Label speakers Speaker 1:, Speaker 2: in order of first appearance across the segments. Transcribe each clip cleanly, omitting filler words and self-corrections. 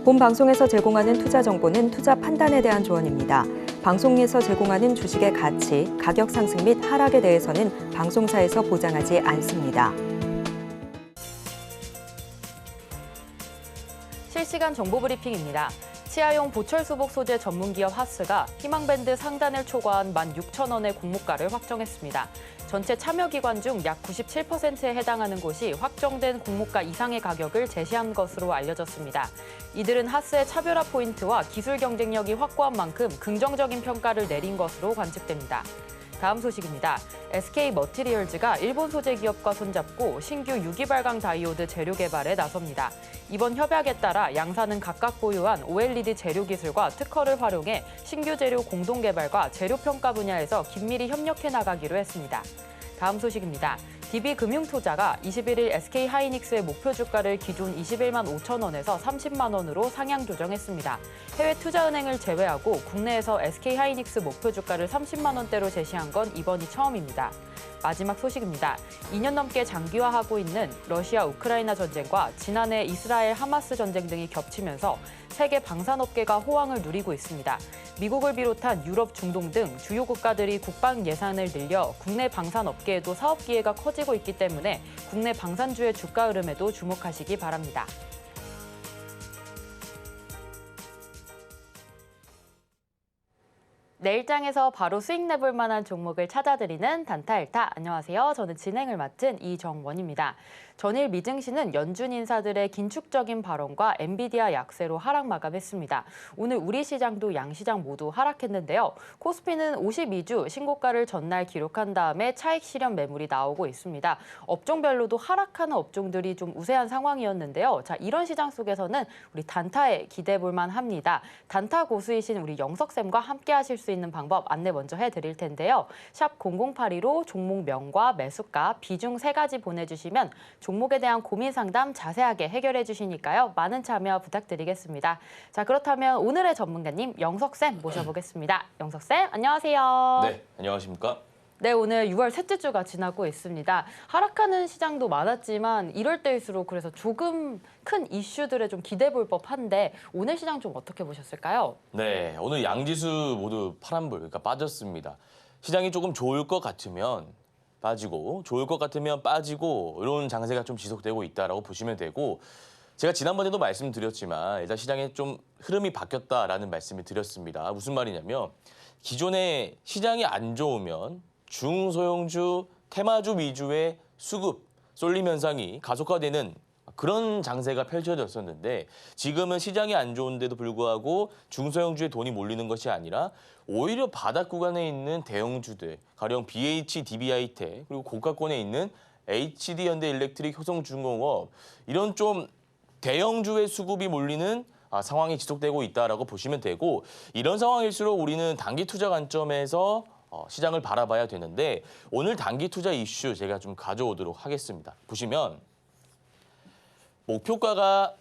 Speaker 1: 본 방송에서 제공하는 투자 정보는 투자 판단에 대한 조언입니다. 방송에서 제공하는 주식의 가치, 가격 상승 및 하락에 대해서는 방송사에서 보장하지 않습니다.
Speaker 2: 실시간 정보 브리핑입니다. 치아용 보철수복 소재 전문기업 하스가 희망밴드 상단을 초과한 16,000원의 공모가를 확정했습니다. 전체 참여 기관 중 약 97%에 해당하는 곳이 확정된 공모가 이상의 가격을 제시한 것으로 알려졌습니다. 이들은 하스의 차별화 포인트와 기술 경쟁력이 확고한 만큼 긍정적인 평가를 내린 것으로 관측됩니다. 다음 소식입니다. SK 머티리얼즈가 일본 소재 기업과 손잡고 신규 유기발광 다이오드 재료 개발에 나섭니다. 이번 협약에 따라 양사는 각각 보유한 OLED 재료 기술과 특허를 활용해 신규 재료 공동 개발과 재료 평가 분야에서 긴밀히 협력해 나가기로 했습니다. 다음 소식입니다. DB금융투자가 21일 SK하이닉스의 목표 주가를 기존 21만 5천 원에서 30만 원으로 상향 조정했습니다. 해외 투자은행을 제외하고 국내에서 SK하이닉스 목표 주가를 30만 원대로 제시한 건 이번이 처음입니다. 마지막 소식입니다. 2년 넘게 장기화하고 있는 러시아 우크라이나 전쟁과 지난해 이스라엘 하마스 전쟁 등이 겹치면서 세계 방산업계가 호황을 누리고 있습니다. 미국을 비롯한 유럽, 중동 등 주요 국가들이 국방 예산을 늘려 국내 방산업계에도 사업 기회가 커지고 있기 때문에 국내 방산주의 주가 흐름에도 주목하시기 바랍니다. 내일장에서 바로 수익 내볼 만한 종목을 찾아드리는 단타일타. 안녕하세요. 저는 진행을 맡은 이정원입니다. 전일 미증시는 연준 인사들의 긴축적인 발언과 엔비디아 약세로 하락 마감했습니다. 오늘 우리 시장도 양시장 모두 하락했는데요. 코스피는 52주 신고가를 전날 기록한 다음에 차익 실현 매물이 나오고 있습니다. 업종별로도 하락하는 업종들이 좀 우세한 상황이었는데요. 자, 이런 시장 속에서는 우리 단타에 기대해 볼 만합니다. 단타 고수이신 우리 영석쌤과 함께 하실 수 있는 방법 안내 먼저 해드릴 텐데요. 샵 0082로 종목명과 매수가, 비중 3가지 보내주시면 종목에 대한 고민 상담 자세하게 해결해 주시니까요. 많은 참여 부탁드리겠습니다. 자, 그렇다면 오늘의 전문가님 영석쌤 모셔보겠습니다. 영석쌤, 안녕하세요.
Speaker 3: 네, 안녕하십니까?
Speaker 2: 네, 오늘 6월 셋째 주가 지나고 있습니다. 하락하는 시장도 많았지만 이럴 때일수록 그래서 조금 큰 이슈들에 좀 기대해 볼 법한데 오늘 시장 좀 어떻게 보셨을까요?
Speaker 3: 네, 오늘 양지수 모두 파란불, 그러니까 빠졌습니다. 시장이 조금 좋을 것 같으면 빠지고 좋을 것 같으면 빠지고 이런 장세가 좀 지속되고 있다라고 보시면 되고 제가 지난번에도 말씀드렸지만 일단 시장에 좀 흐름이 바뀌었다라는 말씀을 드렸습니다. 무슨 말이냐면 기존에 시장이 안 좋으면 중소형주, 테마주 위주의 수급, 쏠림 현상이 가속화되는 그런 장세가 펼쳐졌었는데 지금은 시장이 안 좋은데도 불구하고 중소형주에 돈이 몰리는 것이 아니라 오히려 바닥 구간에 있는 대형주들, 가령 BH, DB하이텍, 그리고 고가권에 있는 HD 현대일렉트릭, 효성중공업 이런 좀 대형주의 수급이 몰리는 상황이 지속되고 있다라고 보시면 되고 이런 상황일수록 우리는 단기 투자 관점에서 시장을 바라봐야 되는데 오늘 단기 투자 이슈 제가 좀 가져오도록 하겠습니다. 보시면 목표가가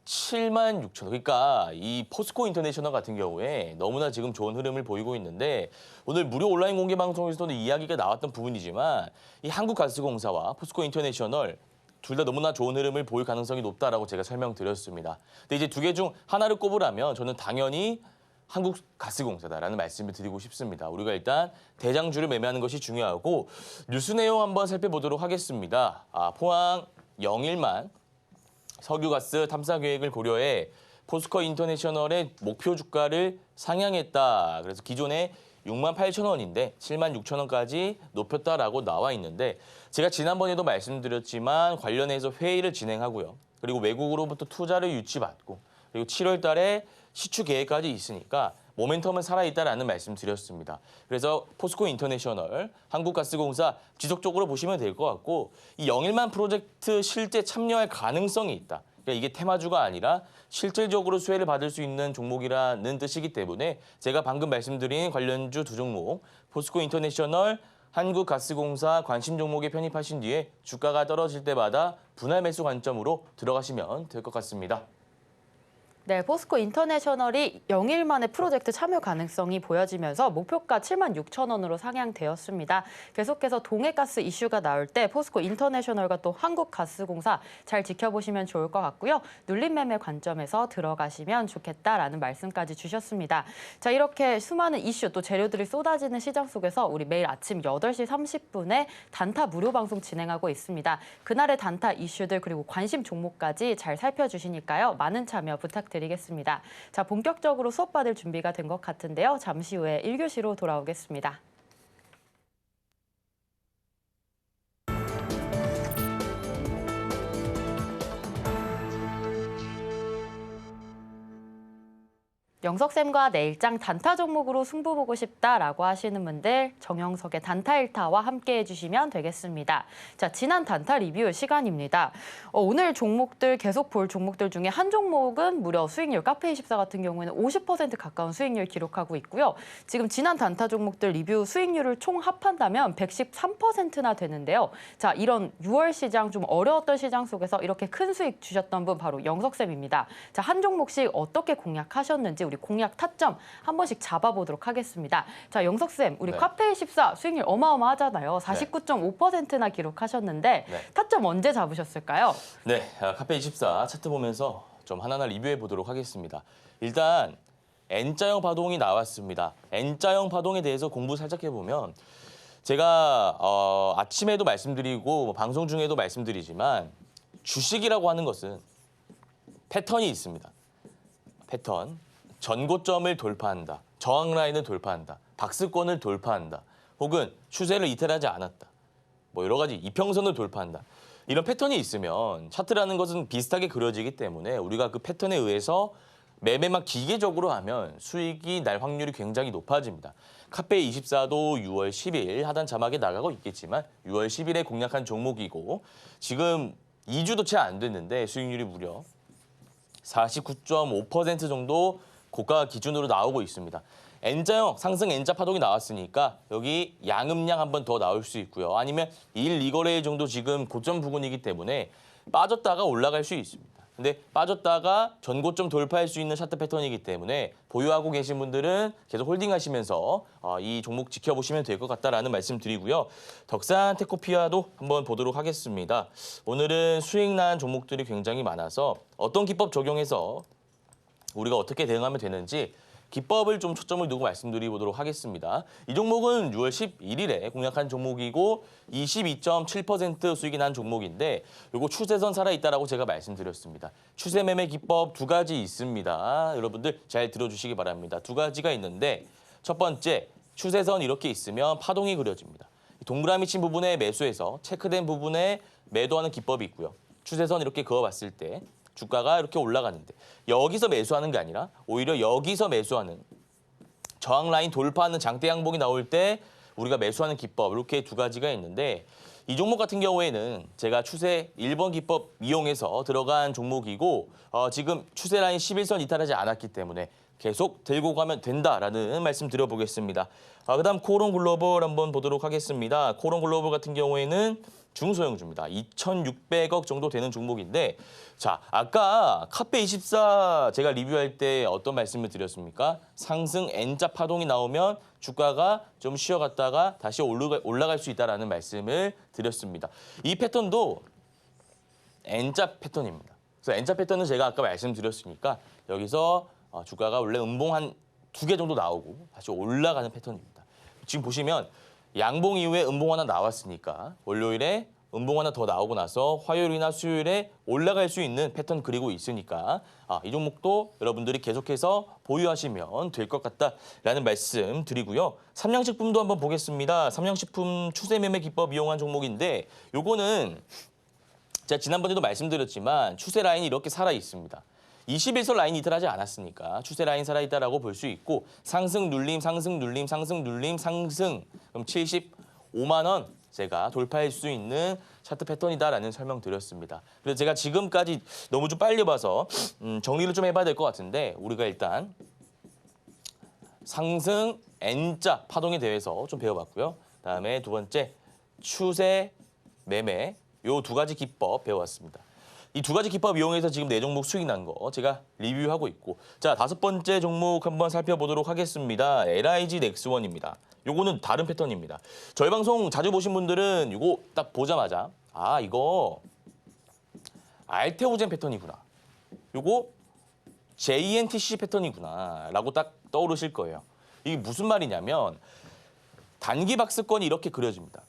Speaker 3: 76,000원. 그러니까 이 포스코 인터내셔널 같은 경우에 너무나 지금 좋은 흐름을 보이고 있는데 오늘 무료 온라인 공개 방송에서도 이야기가 나왔던 부분이지만 이 한국가스공사와 포스코 인터내셔널 둘 다 너무나 좋은 흐름을 보일 가능성이 높다라고 제가 설명드렸습니다. 근데 이제 두 개 중 하나를 꼽으라면 저는 당연히 한국가스공사다라는 말씀을 드리고 싶습니다. 우리가 일단 대장주를 매매하는 것이 중요하고 뉴스 내용 한번 살펴보도록 하겠습니다. 포항 영일만 석유가스 탐사 계획을 고려해 포스코 인터내셔널의 목표 주가를 상향했다. 그래서 기존에 68,000원인데 76,000원까지 높였다라고 나와 있는데 제가 지난번에도 말씀드렸지만 관련해서 회의를 진행하고요. 그리고 외국으로부터 투자를 유치받고 그리고 7월 달에 시추 계획까지 있으니까 모멘텀은 살아있다라는 말씀 드렸습니다. 그래서 포스코 인터내셔널, 한국가스공사 지속적으로 보시면 될 것 같고 이 영일만 프로젝트 실제 참여할 가능성이 있다. 그러니까 이게 테마주가 아니라 실질적으로 수혜를 받을 수 있는 종목이라는 뜻이기 때문에 제가 방금 말씀드린 관련주 두 종목, 포스코 인터내셔널, 한국가스공사 관심 종목에 편입하신 뒤에 주가가 떨어질 때마다 분할 매수 관점으로 들어가시면 될 것 같습니다.
Speaker 2: 네, 포스코 인터내셔널이 0일 만에 프로젝트 참여 가능성이 보여지면서 목표가 7만 6천 원으로 상향되었습니다. 계속해서 동해가스 이슈가 나올 때 포스코 인터내셔널과 또 한국가스공사 잘 지켜보시면 좋을 것 같고요. 눌림 매매 관점에서 들어가시면 좋겠다라는 말씀까지 주셨습니다. 자, 이렇게 수많은 이슈 또 재료들이 쏟아지는 시장 속에서 우리 매일 아침 8시 30분에 단타 무료 방송 진행하고 있습니다. 그날의 단타 이슈들 그리고 관심 종목까지 잘 살펴주시니까요. 많은 참여 부탁드리겠습니다. 자, 본격적으로 수업 받을 준비가 된 것 같은데요. 잠시 후에 1교시로 돌아오겠습니다. 영석쌤과 내일장 단타 종목으로 승부 보고 싶다라고 하시는 분들 정영석의 단타 1타와 함께 해주시면 되겠습니다. 자, 지난 단타 리뷰 시간입니다. 오늘 종목들 계속 볼 종목들 중에 한 종목은 무려 수익률 카페24 같은 경우에는 50% 가까운 수익률 기록하고 있고요. 지금 지난 단타 종목들 리뷰 수익률을 총 합한다면 113%나 되는데요. 자, 이런 6월 시장 좀 어려웠던 시장 속에서 이렇게 큰 수익 주셨던 분 바로 영석쌤입니다. 자, 한 종목씩 어떻게 공략하셨는지 우리 공략 타점 한 번씩 잡아보도록 하겠습니다. 자, 영석쌤, 우리
Speaker 3: 네.
Speaker 2: 카페24 수익률 어마어마하잖아요. 49.5%나 기록하셨는데
Speaker 3: 네.
Speaker 2: 타점 언제 잡으셨을까요?
Speaker 3: 네, 카페24 차트 보면서 좀 하나하나 리뷰해 보도록 하겠습니다. 일단 N자형 파동이 나왔습니다. N자형 파동에 대해서 공부 살짝 해보면 제가 아침에도 말씀드리고 방송 중에도 말씀드리지만 주식이라고 하는 것은 패턴이 있습니다. 패턴. 전고점을 돌파한다. 저항 라인을 돌파한다. 박스권을 돌파한다. 혹은 추세를 이탈하지 않았다. 뭐 여러 가지 이평선을 돌파한다. 이런 패턴이 있으면 차트라는 것은 비슷하게 그려지기 때문에 우리가 그 패턴에 의해서 매매만 기계적으로 하면 수익이 날 확률이 굉장히 높아집니다. 카페24도 6월 10일 하단 자막에 나가고 있겠지만 6월 10일에 공략한 종목이고 지금 2주도 채 안 됐는데 수익률이 무려 49.5% 정도 고가 기준으로 나오고 있습니다. N자형 상승 N자 파동이 나왔으니까 여기 양음량 한 번 더 나올 수 있고요. 아니면 1, 2거래일 정도 지금 고점 부근이기 때문에 빠졌다가 올라갈 수 있습니다. 근데 빠졌다가 전고점 돌파할 수 있는 차트 패턴이기 때문에 보유하고 계신 분들은 계속 홀딩하시면서 이 종목 지켜보시면 될 것 같다라는 말씀 드리고요. 덕산 테코피아도 한번 보도록 하겠습니다. 오늘은 수익 난 종목들이 굉장히 많아서 어떤 기법 적용해서 우리가 어떻게 대응하면 되는지 기법을 좀 초점을 두고 말씀드리도록 하겠습니다. 이 종목은 6월 11일에 공략한 종목이고 22.7% 수익이 난 종목인데 이거 추세선 살아있다라고 제가 말씀드렸습니다. 추세 매매 기법 두 가지 있습니다. 여러분들 잘 들어주시기 바랍니다. 두 가지가 있는데 첫 번째, 추세선 이렇게 있으면 파동이 그려집니다. 동그라미 친 부분에 매수해서 체크된 부분에 매도하는 기법이 있고요. 추세선 이렇게 그어봤을 때 주가가 이렇게 올라가는데 여기서 매수하는 게 아니라 오히려 여기서 매수하는 저항 라인 돌파하는 장대 양봉이 나올 때 우리가 매수하는 기법 이렇게 두 가지가 있는데 이 종목 같은 경우에는 제가 추세 1번 기법 이용해서 들어간 종목이고 지금 추세 라인 11선 이탈하지 않았기 때문에 계속 들고 가면 된다라는 말씀 드려보겠습니다. 그다음 코론 글로벌 한번 보도록 하겠습니다. 코론 글로벌 같은 경우에는 중소형주입니다. 2,600억 정도 되는 종목인데 자, 아까 카페24 제가 리뷰할 때 어떤 말씀을 드렸습니까? 상승 N자 파동이 나오면 주가가 좀 쉬어갔다가 다시 올라갈 수 있다라는 말씀을 드렸습니다. 이 패턴도 N자 패턴입니다. 그래서 N자 패턴은 제가 아까 말씀드렸으니까 여기서 주가가 원래 음봉 한 2개 정도 나오고 다시 올라가는 패턴입니다. 지금 보시면 양봉 이후에 음봉 하나 나왔으니까 월요일에 음봉 하나 더 나오고 나서 화요일이나 수요일에 올라갈 수 있는 패턴 그리고 있으니까 이 종목도 여러분들이 계속해서 보유하시면 될 것 같다라는 말씀 드리고요. 삼양식품도 한번 보겠습니다. 삼양식품 추세 매매 기법 이용한 종목인데 요거는 제가 지난번에도 말씀드렸지만 추세 라인이 이렇게 살아 있습니다. 21선 라인 이탈하지 않았으니까 추세 라인 살아있다라고 볼 수 있고 상승 눌림, 상승 눌림, 상승 눌림, 상승 그럼 75만 원 제가 돌파할 수 있는 차트 패턴이다라는 설명 드렸습니다. 그래서 제가 지금까지 너무 좀 빨리 봐서 정리를 좀 해봐야 될 것 같은데 우리가 일단 상승 N자 파동에 대해서 좀 배워봤고요. 그다음에 두 번째 추세 매매 요 두 가지 기법 배워왔습니다. 이 두 가지 기법 이용해서 지금 네 종목 수익 난 거 제가 리뷰하고 있고. 자, 5번째 종목 한번 살펴보도록 하겠습니다. LIG 넥스원입니다. 요거는 다른 패턴입니다. 저희 방송 자주 보신 분들은 이거 딱 보자마자 아, 이거 알테오젠 패턴이구나. 요거 JNTC 패턴이구나 라고 딱 떠오르실 거예요. 이게 무슨 말이냐면 단기 박스권이 이렇게 그려집니다.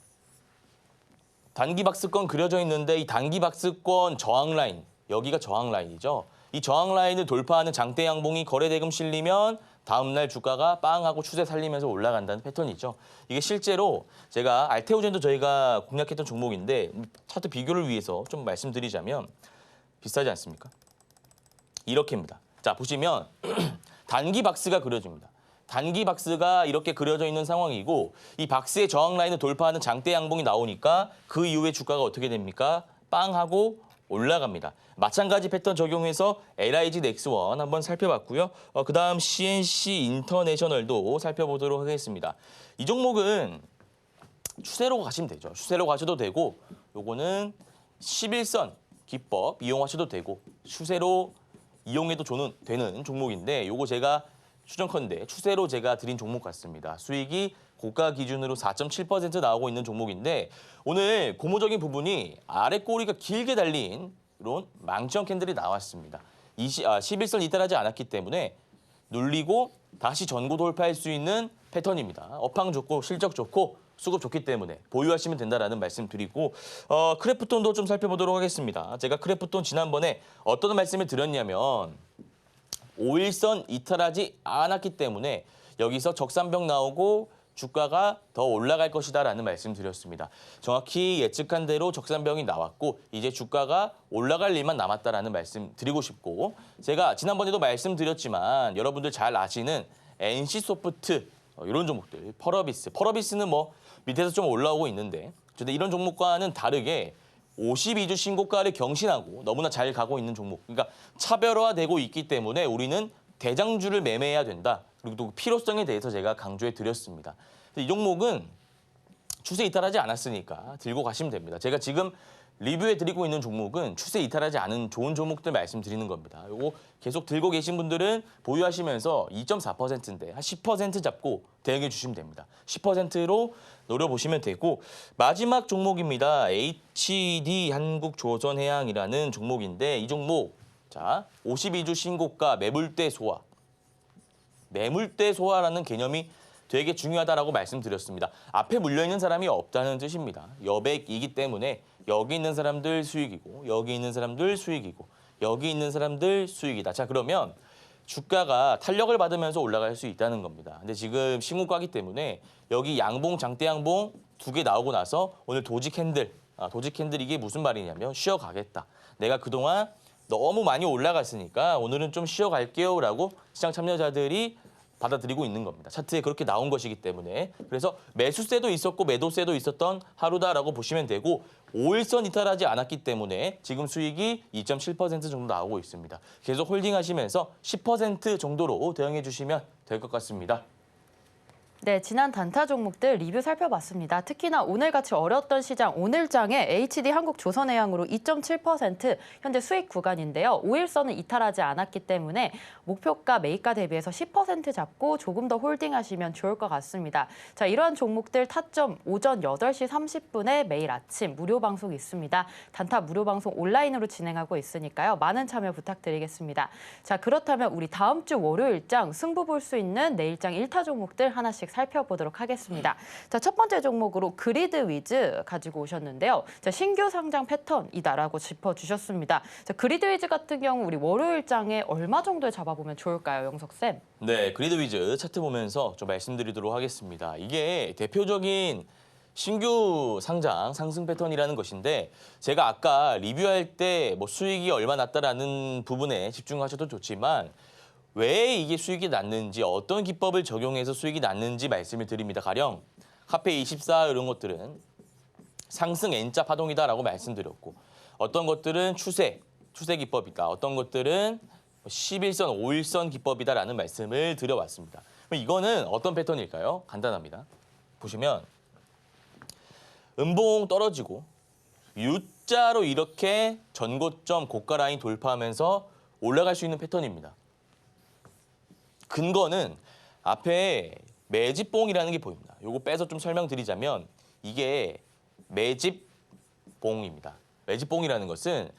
Speaker 3: 단기 박스권 그려져 있는데 이 단기 박스권 저항 라인, 여기가 저항 라인이죠. 이 저항 라인을 돌파하는 장대 양봉이 거래대금 실리면 다음 날 주가가 빵 하고 추세 살리면서 올라간다는 패턴이죠. 이게 실제로 제가 알테오젠도 저희가 공략했던 종목인데 차트 비교를 위해서 좀 말씀드리자면 비슷하지 않습니까? 이렇게입니다. 자, 보시면 단기 박스가 그려집니다. 단기 박스가 이렇게 그려져 있는 상황이고 이 박스의 저항 라인을 돌파하는 장대 양봉이 나오니까 그 이후에 주가가 어떻게 됩니까? 빵 하고 올라갑니다. 마찬가지 패턴 적용해서 LIG 넥스원 한번 살펴봤고요. 그다음 CNC 인터내셔널도 살펴보도록 하겠습니다. 이 종목은 추세로 가시면 되죠. 추세로 가셔도 되고 요거는 11선 기법 이용하셔도 되고 추세로 이용해도 되는 종목인데 요거 제가 추정컨대 추세로 제가 드린 종목 같습니다. 수익이 고가 기준으로 4.7% 나오고 있는 종목인데 오늘 고무적인 부분이 아래 꼬리가 길게 달린 이런 망치형 캔들이 나왔습니다. 11선 이탈하지 않았기 때문에 눌리고 다시 전고 돌파할 수 있는 패턴입니다. 업황 좋고 실적 좋고 수급 좋기 때문에 보유하시면 된다라는 말씀 드리고 크래프톤도 좀 살펴보도록 하겠습니다. 제가 크래프톤 지난번에 어떤 말씀을 드렸냐면 5일선 이탈하지 않았기 때문에 여기서 적산병 나오고 주가가 더 올라갈 것이다라는 말씀 드렸습니다. 정확히 예측한 대로 적산병이 나왔고 이제 주가가 올라갈 일만 남았다라는 말씀 드리고 싶고 제가 지난번에도 말씀드렸지만 여러분들 잘 아시는 NC소프트 이런 종목들, 펄어비스는 뭐 밑에서 좀 올라오고 있는데 근데 이런 종목과는 다르게 52주 신고가를 경신하고 너무나 잘 가고 있는 종목. 그러니까 차별화되고 있기 때문에 우리는 대장주를 매매해야 된다. 그리고 또 필요성에 대해서 제가 강조해 드렸습니다. 이 종목은 추세 이탈하지 않았으니까 들고 가시면 됩니다. 제가 지금 리뷰해 드리고 있는 종목은 추세 이탈하지 않은 좋은 종목들 말씀드리는 겁니다. 요거 계속 들고 계신 분들은 보유하시면서 2.4%인데 한 10% 잡고 대응해 주시면 됩니다. 10%로 노려보시면 되고 마지막 종목입니다. HD 한국조선해양이라는 종목인데 이 종목 자 52주 신고가 매물대 소화. 매물대 소화라는 개념이 되게 중요하다라고 말씀드렸습니다. 앞에 물려있는 사람이 없다는 뜻입니다. 여백이기 때문에 여기 있는 사람들 수익이고 여기 있는 사람들 수익이고 여기 있는 사람들 수익이다. 자 그러면 주가가 탄력을 받으면서 올라갈 수 있다는 겁니다. 근데 지금 신고가기 때문에 여기 양봉, 장대 양봉 두 개 나오고 나서 오늘 도지 캔들 이게 무슨 말이냐면 쉬어가겠다. 내가 그동안 너무 많이 올라갔으니까 오늘은 좀 쉬어갈게요 라고 시장 참여자들이 받아들이고 있는 겁니다. 차트에 그렇게 나온 것이기 때문에. 그래서 매수세도 있었고 매도세도 있었던 하루다라고 보시면 되고 5일선 이탈하지 않았기 때문에 지금 수익이 2.7% 정도 나오고 있습니다. 계속 홀딩하시면서 10% 정도로 대응해 주시면 될 것 같습니다.
Speaker 2: 네, 지난 단타 종목들 리뷰 살펴봤습니다. 특히나 오늘같이 어려웠던 시장 오늘장에 HD 한국조선해양으로 2.7% 현재 수익 구간인데요. 5일선은 이탈하지 않았기 때문에 목표가 매입가 대비해서 10% 잡고 조금 더 홀딩하시면 좋을 것 같습니다. 자, 이러한 종목들 타점 오전 8시 30분에 매일 아침 무료 방송 있습니다. 단타 무료 방송 온라인으로 진행하고 있으니까요. 많은 참여 부탁드리겠습니다. 자, 그렇다면 우리 다음 주 월요일장 승부 볼 수 있는 내일장 1타 종목들 하나씩 살펴보도록 하겠습니다. 자, 첫 번째 종목으로 그리드 위즈 가지고 오셨는데요. 자, 신규 상장 패턴이다라고 짚어주셨습니다. 자, 그리드 위즈 같은 경우 우리 월요일장에 얼마 정도에 잡아보면 좋을까요, 영석쌤?
Speaker 3: 네, 그리드 위즈 차트 보면서 좀 말씀드리도록 하겠습니다. 이게 대표적인 신규 상장 상승 패턴이라는 것인데 제가 아까 리뷰할 때 뭐 수익이 얼마 났다라는 부분에 집중하셔도 좋지만 왜 이게 수익이 났는지 어떤 기법을 적용해서 수익이 났는지 말씀을 드립니다. 가령 카페24 이런 것들은 상승 N자 파동이다라고 말씀드렸고 어떤 것들은 추세 기법이다. 어떤 것들은 11선, 5일선 기법이다라는 말씀을 드려왔습니다. 그럼 이거는 어떤 패턴일까요? 간단합니다. 보시면 음봉 떨어지고 숫자로 이렇게 전고점 고가 라인 돌파하면서 올라갈 수 있는 패턴입니다. 근거는 앞에 매집봉이라는 게 보입니다. 요거 빼서 좀 설명드리자면 이게 매집봉입니다. 매집봉이라는 것은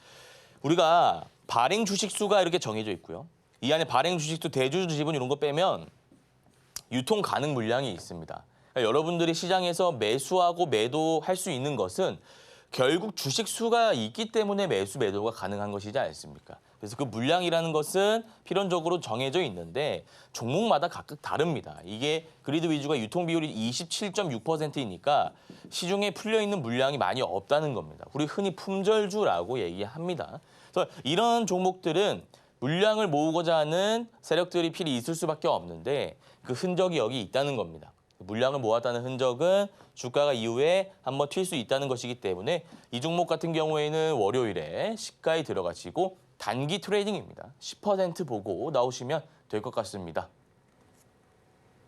Speaker 3: 우리가 발행 주식 수가 이렇게 정해져 있고요. 이 안에 발행 주식도 대주주 지분 이런 거 빼면 유통 가능 물량이 있습니다. 그러니까 여러분들이 시장에서 매수하고 매도할 수 있는 것은 결국 주식 수가 있기 때문에 매수 매도가 가능한 것이지 않습니까? 그래서 그 물량이라는 것은 필연적으로 정해져 있는데 종목마다 각각 다릅니다. 이게 그리드 위주가 유통 비율이 27.6%이니까 시중에 풀려 있는 물량이 많이 없다는 겁니다. 우리 흔히 품절주라고 얘기합니다. 그래서 이런 종목들은 물량을 모으고자 하는 세력들이 필히 있을 수밖에 없는데 그 흔적이 여기 있다는 겁니다. 물량을 모았다는 흔적은 주가가 이후에 한번 튈 수 있다는 것이기 때문에 이 종목 같은 경우에는 월요일에 시가에 들어가시고 단기 트레이딩입니다. 10% 보고 나오시면 될 것 같습니다.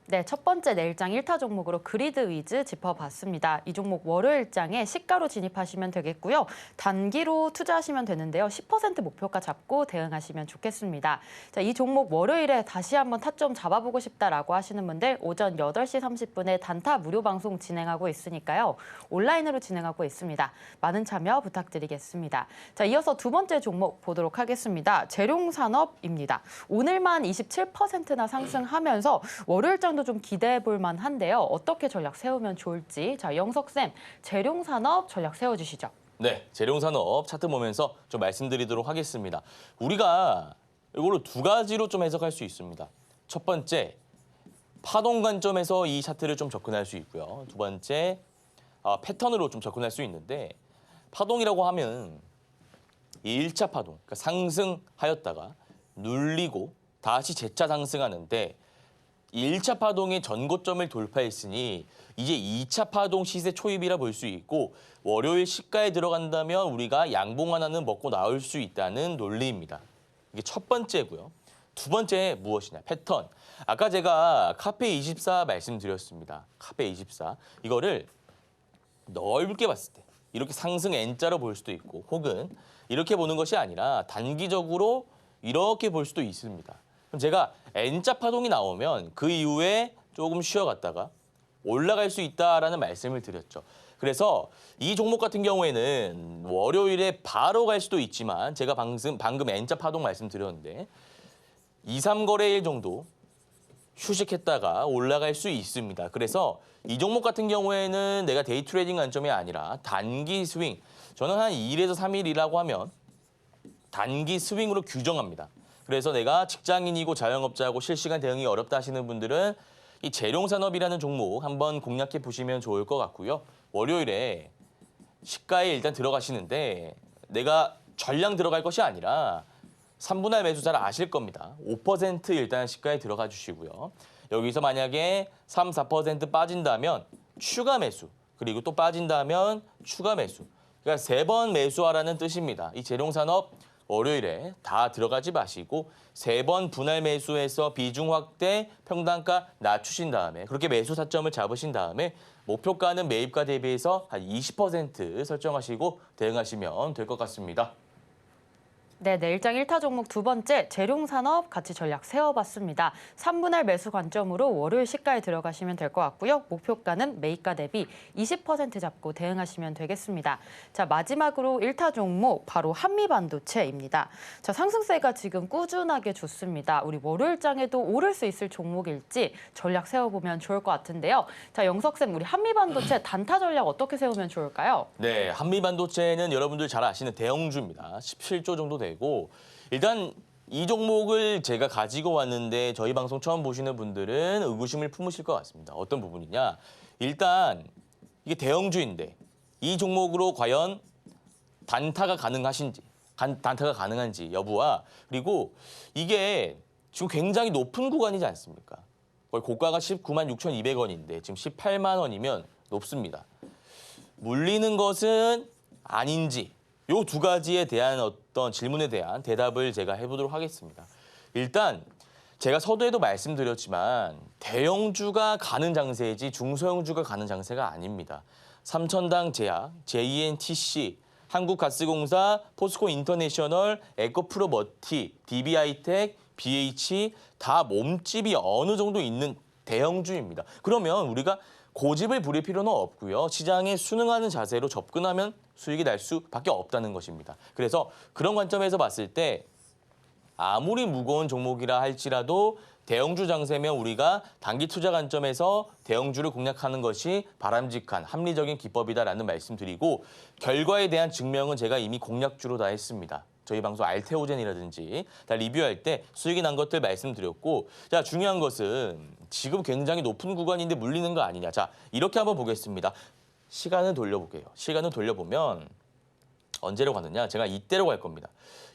Speaker 2: 네, 첫 번째 내일장 1타 종목으로 그리드 위즈 짚어봤습니다. 이 종목 월요일장에 시가로 진입하시면 되겠고요. 단기로 투자하시면 되는데요. 10% 목표가 잡고 대응하시면 좋겠습니다. 자, 이 종목 월요일에 다시 한번 타점 잡아보고 싶다라고 하시는 분들 오전 8시 30분에 단타 무료 방송 진행하고 있으니까요. 온라인으로 진행하고 있습니다. 많은 참여 부탁드리겠습니다. 자, 이어서 두 번째 종목 보도록 하겠습니다. 재룡산업입니다. 오늘만 27%나 상승하면서 월요일장 좀 기대해 볼 만한데요. 어떻게 전략 세우면 좋을지. 자, 영석쌤, 재룡산업 전략 세워주시죠.
Speaker 3: 네, 재룡산업 차트 보면서 좀 말씀드리도록 하겠습니다. 우리가 이걸로 두 가지로 좀 해석할 수 있습니다. 첫 번째, 파동 관점에서 이 차트를 좀 접근할 수 있고요. 두 번째, 패턴으로 좀 접근할 수 있는데 파동이라고 하면 이 1차 파동, 그러니까 상승하였다가 눌리고 다시 재차 상승하는데 1차 파동의 전고점을 돌파했으니 이제 2차 파동 시세 초입이라 볼 수 있고 월요일 시가에 들어간다면 우리가 양봉 하나는 먹고 나올 수 있다는 논리입니다. 이게 첫 번째고요. 두 번째 무엇이냐? 패턴. 아까 제가 카페24 말씀드렸습니다. 카페24. 이거를 넓게 봤을 때 이렇게 상승 N자로 볼 수도 있고 혹은 이렇게 보는 것이 아니라 단기적으로 이렇게 볼 수도 있습니다. 그럼 제가 N자 파동이 나오면 그 이후에 조금 쉬어갔다가 올라갈 수 있다라는 말씀을 드렸죠. 그래서 이 종목 같은 경우에는 월요일에 바로 갈 수도 있지만 제가 방금 N자 파동 말씀드렸는데 2, 3거래일 정도 휴식했다가 올라갈 수 있습니다. 그래서 이 종목 같은 경우에는 내가 데이 트레이딩 관점이 아니라 단기 스윙. 저는 한 2일에서 3일이라고 하면 단기 스윙으로 규정합니다. 그래서 내가 직장인이고 자영업자고 실시간 대응이 어렵다 하시는 분들은 이 재룡산업이라는 종목 한번 공략해 보시면 좋을 것 같고요. 월요일에 시가에 일단 들어가시는데 내가 전량 들어갈 것이 아니라 3분할 매수 잘 아실 겁니다. 5% 일단 시가에 들어가 주시고요. 여기서 만약에 3, 4% 빠진다면 추가 매수, 그리고 또 빠진다면 추가 매수. 그러니까 3번 매수하라는 뜻입니다. 이 재룡산업 월요일에 다 들어가지 마시고 3번 분할 매수해서 비중 확대, 평단가 낮추신 다음에 그렇게 매수 타점을 잡으신 다음에 목표가는 매입가 대비해서 한 20% 설정하시고 대응하시면 될 것 같습니다.
Speaker 2: 네, 내일장 1타 종목 두 번째 재룡산업 같이 전략 세워봤습니다. 3분할 매수 관점으로 월요일 시가에 들어가시면 될 것 같고요. 목표가는 매입가 대비 20% 잡고 대응하시면 되겠습니다. 자, 마지막으로 1타 종목 바로 한미반도체입니다. 자, 상승세가 지금 꾸준하게 좋습니다. 우리 월요일장에도 오를 수 있을 종목일지 전략 세워보면 좋을 것 같은데요. 자, 영석쌤, 우리 한미반도체 단타 전략 어떻게 세우면 좋을까요?
Speaker 3: 네, 한미반도체는 여러분들 잘 아시는 대형주입니다. 17조 정도 되고 일단 이 종목을 제가 가지고 왔는데 저희 방송 처음 보시는 분들은 의구심을 품으실 것 같습니다. 어떤 부분이냐? 일단 이게 대형주인데 이 종목으로 과연 단타가 가능한지 여부와 그리고 이게 지금 굉장히 높은 구간이지 않습니까? 거의 고가가 19만 6,200원인데 지금 18만 원이면 높습니다. 물리는 것은 아닌지 요 두 가지에 대한 어떤 질문에 대한 대답을 제가 해보도록 하겠습니다. 일단 제가 서두에도 말씀드렸지만 대형주가 가는 장세이지 중소형주가 가는 장세가 아닙니다. 삼천당 제약, JNTC, 한국가스공사, 포스코 인터내셔널, 에코프로머티, DB하이텍, BH 다 몸집이 어느 정도 있는 대형주입니다. 그러면 우리가 고집을 부릴 필요는 없고요. 시장에 순응하는 자세로 접근하면 수익이 날 수밖에 없다는 것입니다. 그래서 그런 관점에서 봤을 때 아무리 무거운 종목이라 할지라도 대형주 장세면 우리가 단기 투자 관점에서 대형주를 공략하는 것이 바람직한 합리적인 기법이다라는 말씀드리고 결과에 대한 증명은 제가 이미 공략주로 다 했습니다. 저희 방송 알테오젠이라든지 다 리뷰할 때 수익이 난 것들 말씀드렸고 자 중요한 것은 지금 굉장히 높은 구간인데 물리는 거 아니냐. 자 이렇게 한번 보겠습니다. 시간을 돌려볼게요. 시간을 돌려보면 언제로 가느냐. 제가 이때로 갈 겁니다.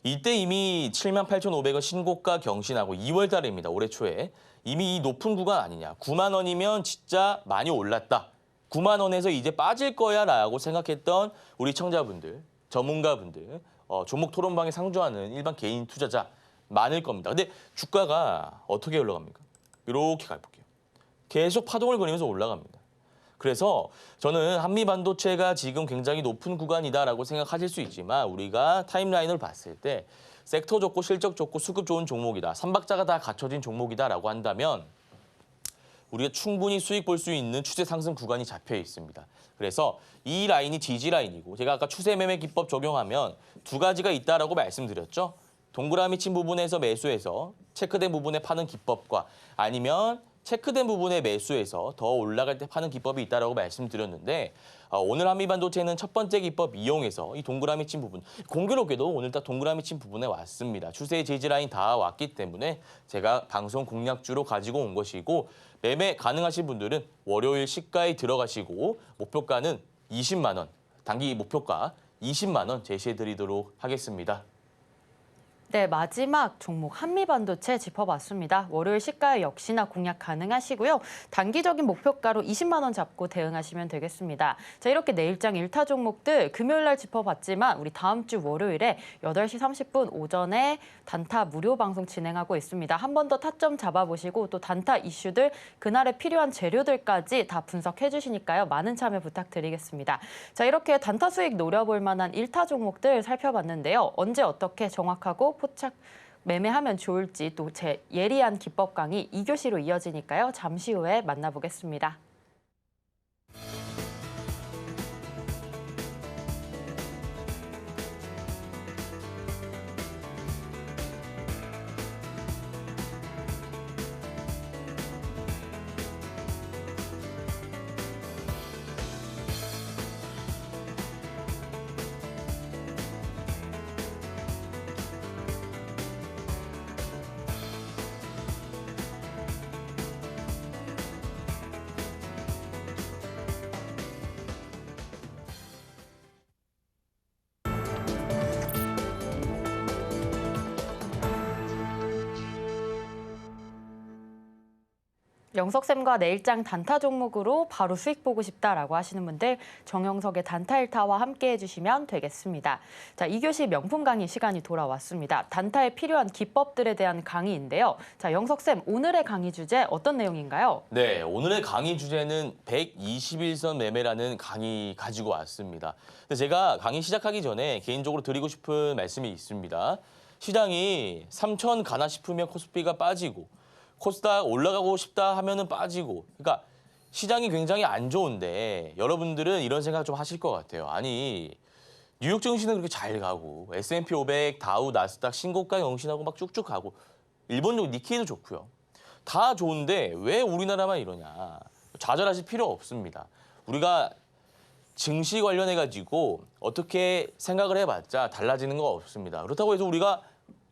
Speaker 3: 이때 이미 78,500원 신고가 경신하고 2월 달입니다. 올해 초에. 이미 이 높은 구간 아니냐. 9만 원이면 진짜 많이 올랐다. 9만 원에서 이제 빠질 거야 라고 생각했던 우리 청자분들, 전문가분들, 종목 토론방에 상주하는 일반 개인 투자자 많을 겁니다. 근데 주가가 어떻게 올라갑니까? 이렇게 가볼게요. 계속 파동을 그리면서 올라갑니다. 그래서 저는 한미반도체가 지금 굉장히 높은 구간이다라고 생각하실 수 있지만 우리가 타임라인을 봤을 때 섹터 좋고 실적 좋고 수급 좋은 종목이다. 삼박자가 다 갖춰진 종목이다라고 한다면 우리가 충분히 수익 볼 수 있는 추세 상승 구간이 잡혀 있습니다. 그래서 이 라인이 지지 라인이고 제가 아까 추세 매매 기법 적용하면 두 가지가 있다라고 말씀드렸죠. 동그라미 친 부분에서 매수해서 체크된 부분에 파는 기법과 아니면 체크된 부분에 매수해서 더 올라갈 때 파는 기법이 있다라고 말씀드렸는데 오늘 한미반도체는 첫 번째 기법 이용해서 이 동그라미 친 부분 공교롭게도 오늘 딱 동그라미 친 부분에 왔습니다. 추세의 지지 라인 다 왔기 때문에 제가 방송 공략주로 가지고 온 것이고 매매 가능하신 분들은 월요일 시가에 들어가시고 목표가는 20만 원, 단기 목표가 20만 원 제시해드리도록 하겠습니다.
Speaker 2: 네, 마지막 종목 한미반도체 짚어봤습니다. 월요일 시가 역시나 공략 가능하시고요. 단기적인 목표가로 20만 원 잡고 대응하시면 되겠습니다. 자, 이렇게 내일장 1타 종목들 금요일 날 짚어봤지만 우리 다음 주 월요일에 8시 30분 오전에 단타 무료 방송 진행하고 있습니다. 한 번 더 타점 잡아보시고 또 단타 이슈들 그날에 필요한 재료들까지 다 분석해 주시니까요. 많은 참여 부탁드리겠습니다. 자, 이렇게 단타 수익 노려볼 만한 1타 종목들 살펴봤는데요. 언제 어떻게 정확하고 포착 매매하면 좋을지 또 제 예리한 기법 강의 2교시로 이어지니까요. 잠시 후에 만나보겠습니다. 영석쌤과 내일장 단타 종목으로 바로 수익 보고 싶다라고 하시는 분들 정영석의 단타 1타와 함께 해주시면 되겠습니다. 자, 2교시 명품 강의 시간이 돌아왔습니다. 단타에 필요한 기법들에 대한 강의인데요. 자, 영석쌤 오늘의 강의 주제 어떤 내용인가요?
Speaker 3: 네, 오늘의 강의 주제는 121선 매매라는 강의 가지고 왔습니다. 근데 제가 강의 시작하기 전에 개인적으로 드리고 싶은 말씀이 있습니다. 시장이 3천 가나 싶으면 코스피가 빠지고 코스닥 올라가고 싶다 하면은 빠지고 그러니까 시장이 굉장히 안 좋은데 여러분들은 이런 생각 좀 하실 것 같아요. 아니 뉴욕 증시는 그렇게 잘 가고 S&P 500, 다우, 나스닥 신고가 경신하고 막 쭉쭉 가고 일본적 니케이도 좋고요. 다 좋은데 왜 우리나라만 이러냐. 좌절하실 필요 없습니다. 우리가 증시 관련해가지고 어떻게 생각을 해봤자 달라지는 거 없습니다. 그렇다고 해서 우리가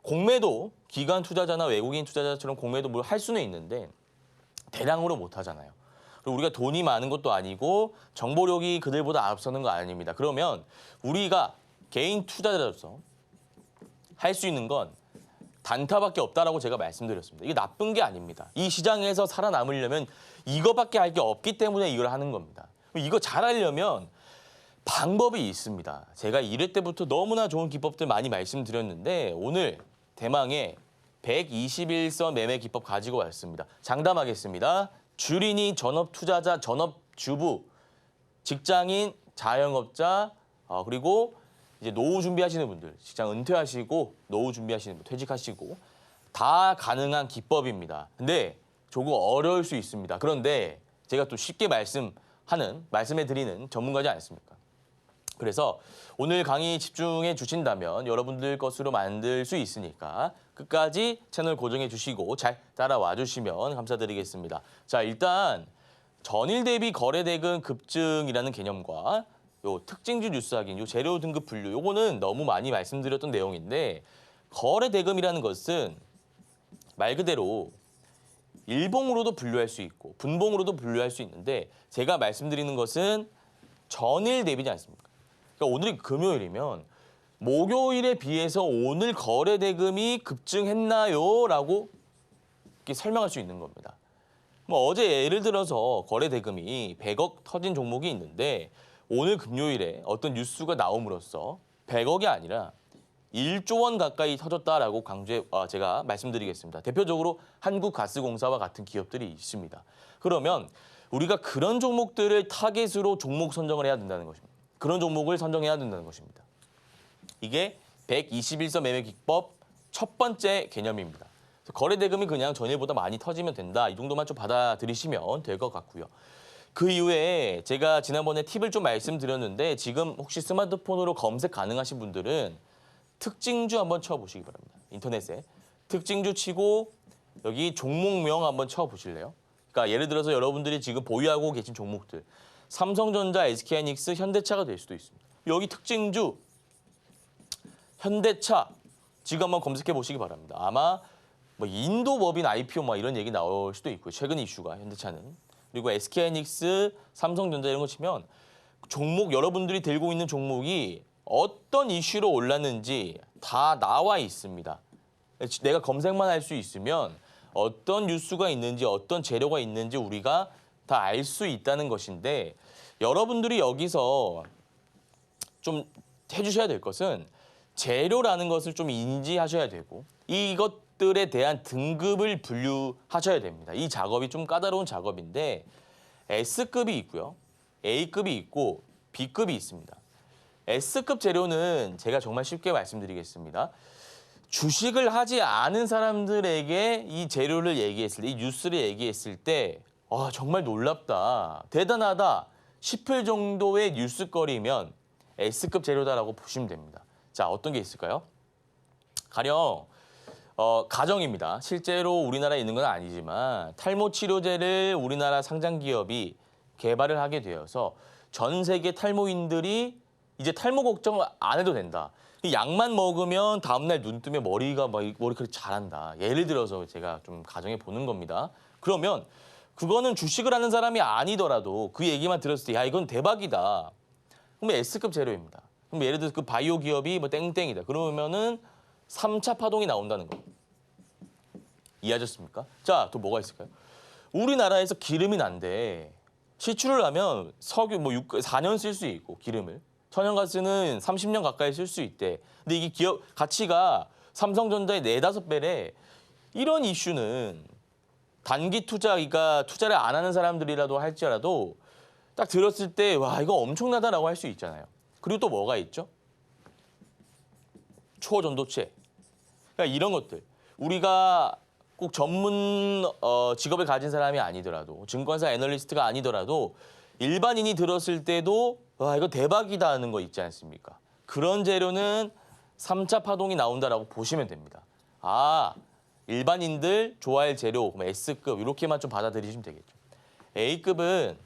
Speaker 3: 공매도 기관 투자자나 외국인 투자자처럼 공매도 뭘 할 수는 있는데 대량으로 못 하잖아요. 그리고 우리가 돈이 많은 것도 아니고 정보력이 그들보다 앞서는 거 아닙니다. 그러면 우리가 개인 투자자로서 할 수 있는 건 단타밖에 없다라고 제가 말씀드렸습니다. 이게 나쁜 게 아닙니다. 이 시장에서 살아남으려면 이거밖에 할 게 없기 때문에 이걸 하는 겁니다. 이거 잘하려면 방법이 있습니다. 제가 1회 때부터 너무나 좋은 기법들 많이 말씀드렸는데 오늘 대망의 121선 매매 기법 가지고 왔습니다. 장담하겠습니다. 주린이 전업 투자자, 전업 주부, 직장인, 자영업자, 그리고 이제 노후 준비하시는 분들, 직장 은퇴하시고 노후 준비하시는 분, 퇴직하시고 다 가능한 기법입니다. 근데 조금 어려울 수 있습니다. 그런데 제가 또 쉽게 말씀해 드리는 전문가지 않습니까? 그래서 오늘 강의 집중해 주신다면 여러분들 것으로 만들 수 있으니까 끝까지 채널 고정해 주시고 잘 따라와 주시면 감사드리겠습니다. 자, 일단 전일 대비 거래 대금 급증이라는 개념과 요 특징주 뉴스 확인, 요 재료 등급 분류, 요거는 너무 많이 말씀드렸던 내용인데 거래 대금이라는 것은 말 그대로 일봉으로도 분류할 수 있고 분봉으로도 분류할 수 있는데 제가 말씀드리는 것은 전일 대비지 않습니까? 그러니까 오늘이 금요일이면 목요일에 비해서 오늘 거래 대금이 급증했나요? 라고 이렇게 설명할 수 있는 겁니다. 뭐 어제 예를 들어서 거래 대금이 100억 터진 종목이 있는데 오늘 금요일에 어떤 뉴스가 나옴으로써 100억이 아니라 1조 원 가까이 터졌다라고 제가 말씀드리겠습니다. 대표적으로 한국가스공사와 같은 기업들이 있습니다. 그러면 우리가 그런 종목들을 타겟으로 종목 선정을 해야 된다는 것입니다. 그런 종목을 선정해야 된다는 것입니다. 이게 121서 매매 기법 첫 번째 개념입니다. 거래 대금이 그냥 전일보다 많이 터지면 된다. 이 정도만 좀 받아들이시면 될 것 같고요. 그 이후에 제가 지난번에 팁을 좀 말씀드렸는데 지금 혹시 스마트폰으로 검색 가능하신 분들은 특징주 한번 쳐보시기 바랍니다. 인터넷에 특징주 치고 여기 종목명 한번 쳐보실래요? 그러니까 예를 들어서 여러분들이 지금 보유하고 계신 종목들 삼성전자, SK하이닉스, 현대차가 될 수도 있습니다. 여기 특징주 현대차 지금 한번 검색해 보시기 바랍니다. 아마 뭐 인도 법인 IPO 막 이런 얘기 나올 수도 있고요. 최근 이슈가 현대차는. 그리고 SK하이닉스, 삼성전자 이런 거 치면 종목 여러분들이 들고 있는 종목이 어떤 이슈로 올랐는지 다 나와 있습니다. 내가 검색만 할 수 있으면 어떤 뉴스가 있는지 어떤 재료가 있는지 우리가 다 알 수 있다는 것인데 여러분들이 여기서 좀 해주셔야 될 것은 재료라는 것을 좀 인지하셔야 되고 이것들에 대한 등급을 분류하셔야 됩니다. 이 작업이 좀 까다로운 작업인데 S급이 있고요. A급이 있고 B급이 있습니다. S급 재료는 제가 정말 쉽게 말씀드리겠습니다. 주식을 하지 않은 사람들에게 이 재료를 얘기했을 때, 이 뉴스를 얘기했을 때 정말 놀랍다, 대단하다 싶을 정도의 뉴스거리면 S급 재료다라고 보시면 됩니다. 자, 어떤 게 있을까요? 가령 가정입니다. 실제로 우리나라에 있는 건 아니지만 탈모 치료제를 우리나라 상장 기업이 개발을 하게 되어서 전 세계 탈모인들이 이제 탈모 걱정 안 해도 된다. 이 약만 먹으면 다음날 눈 뜨면 머리카락이 자란다. 예를 들어서 제가 좀 가정해 보는 겁니다. 그러면 그거는 주식을 하는 사람이 아니더라도 그 얘기만 들었을 때 야, 이건 대박이다. 그러면 S급 재료입니다. 그럼 예를 들어서 그 바이오 기업이 뭐 땡땡이다. 그러면은 3차 파동이 나온다는 거. 이해하셨습니까? 자, 또 뭐가 있을까요? 우리나라에서 기름이 난데 시추를 하면 석유 4년 쓸 수 있고 기름을. 천연가스는 30년 가까이 쓸 수 있대. 근데 이게 기업 가치가 삼성전자의 4-5배래. 이런 이슈는 단기 투자가 투자를 안 하는 사람들이라도 할지라도 딱 들었을 때 와, 이거 엄청나다라고 할 수 있잖아요. 그리고 또 뭐가 있죠? 초전도체. 그러니까 이런 것들. 우리가 꼭 전문 직업을 가진 사람이 아니더라도 증권사 애널리스트가 아니더라도 일반인이 들었을 때도 와, 이거 대박이다 하는 거 있지 않습니까? 그런 재료는 3차 파동이 나온다라고 보시면 됩니다. 아, 일반인들 좋아할 재료, S급 이렇게만 좀 받아들이시면 되겠죠. A급은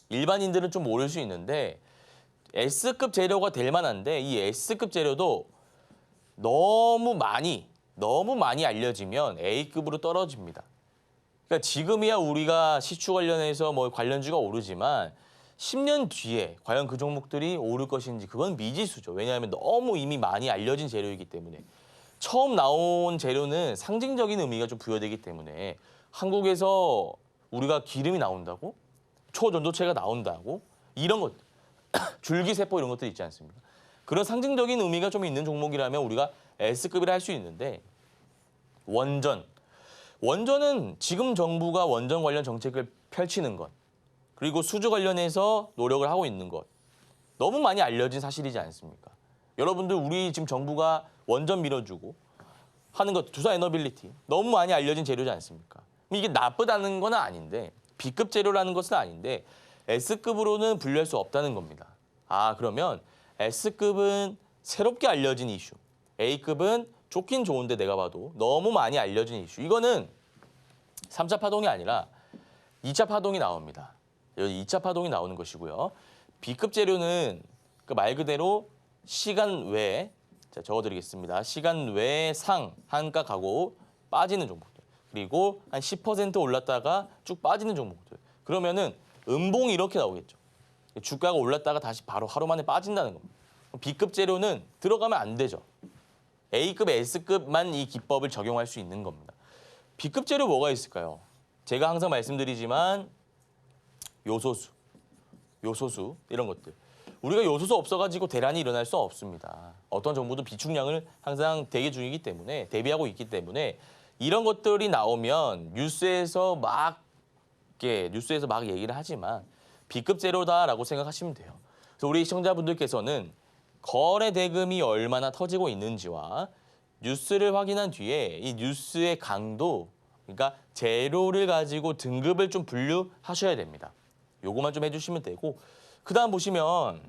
Speaker 3: 일반인들은 좀 모를 수 있는데 S급 재료가 될 만한데 이 S급 재료도 너무 많이 알려지면 A급으로 떨어집니다. 그러니까 지금이야 우리가 시추 관련해서 관련주가 오르지만 10년 뒤에 과연 그 종목들이 오를 것인지 그건 미지수죠. 왜냐하면 너무 이미 많이 알려진 재료이기 때문에. 처음 나온 재료는 상징적인 의미가 좀 부여되기 때문에 한국에서 우리가 기름이 나온다고? 초전도체가 나온다고? 이런 것, 줄기세포 이런 것들 있지 않습니까? 그런 상징적인 의미가 좀 있는 종목이라면 우리가 S급이라 할 수 있는데 원전은 지금 정부가 원전 관련 정책을 펼치는 것 그리고 수주 관련해서 노력을 하고 있는 것 너무 많이 알려진 사실이지 않습니까? 여러분들 우리 지금 정부가 원전 밀어주고 하는 것 투자 에너빌리티 너무 많이 알려진 재료지 않습니까? 이게 나쁘다는 건 아닌데 B급 재료라는 것은 아닌데 S급으로는 분류할 수 없다는 겁니다. 아 그러면 S급은 새롭게 알려진 이슈, A급은 좋긴 좋은데 내가 봐도 너무 많이 알려진 이슈. 이거는 3차 파동이 아니라 2차 파동이 나옵니다. 여기 2차 파동이 나오는 것이고요. B급 재료는 그 말 그대로 시간 외에 자, 적어드리겠습니다. 시간 외에 상한가 가고 빠지는 종목들. 그리고 한 10% 올랐다가 쭉 빠지는 종목들. 그러면은 음봉이 이렇게 나오겠죠. 주가가 올랐다가 다시 바로 하루 만에 빠진다는 겁니다. B급 재료는 들어가면 안 되죠. A급, S급만 이 기법을 적용할 수 있는 겁니다. B급 재료 뭐가 있을까요? 제가 항상 말씀드리지만 요소수 이런 것들. 우리가 요소수 없어가지고 대란이 일어날 수 없습니다. 어떤 정부도 비축량을 항상 대기 중이기 때문에 대비하고 있기 때문에 이런 것들이 나오면 뉴스에서 막 얘기를 하지만 B급 재료다라고 생각하시면 돼요. 그래서 우리 시청자분들께서는 거래 대금이 얼마나 터지고 있는지와 뉴스를 확인한 뒤에 이 뉴스의 강도, 그러니까 재료를 가지고 등급을 좀 분류하셔야 됩니다. 요거만 좀 해주시면 되고 그 다음 보시면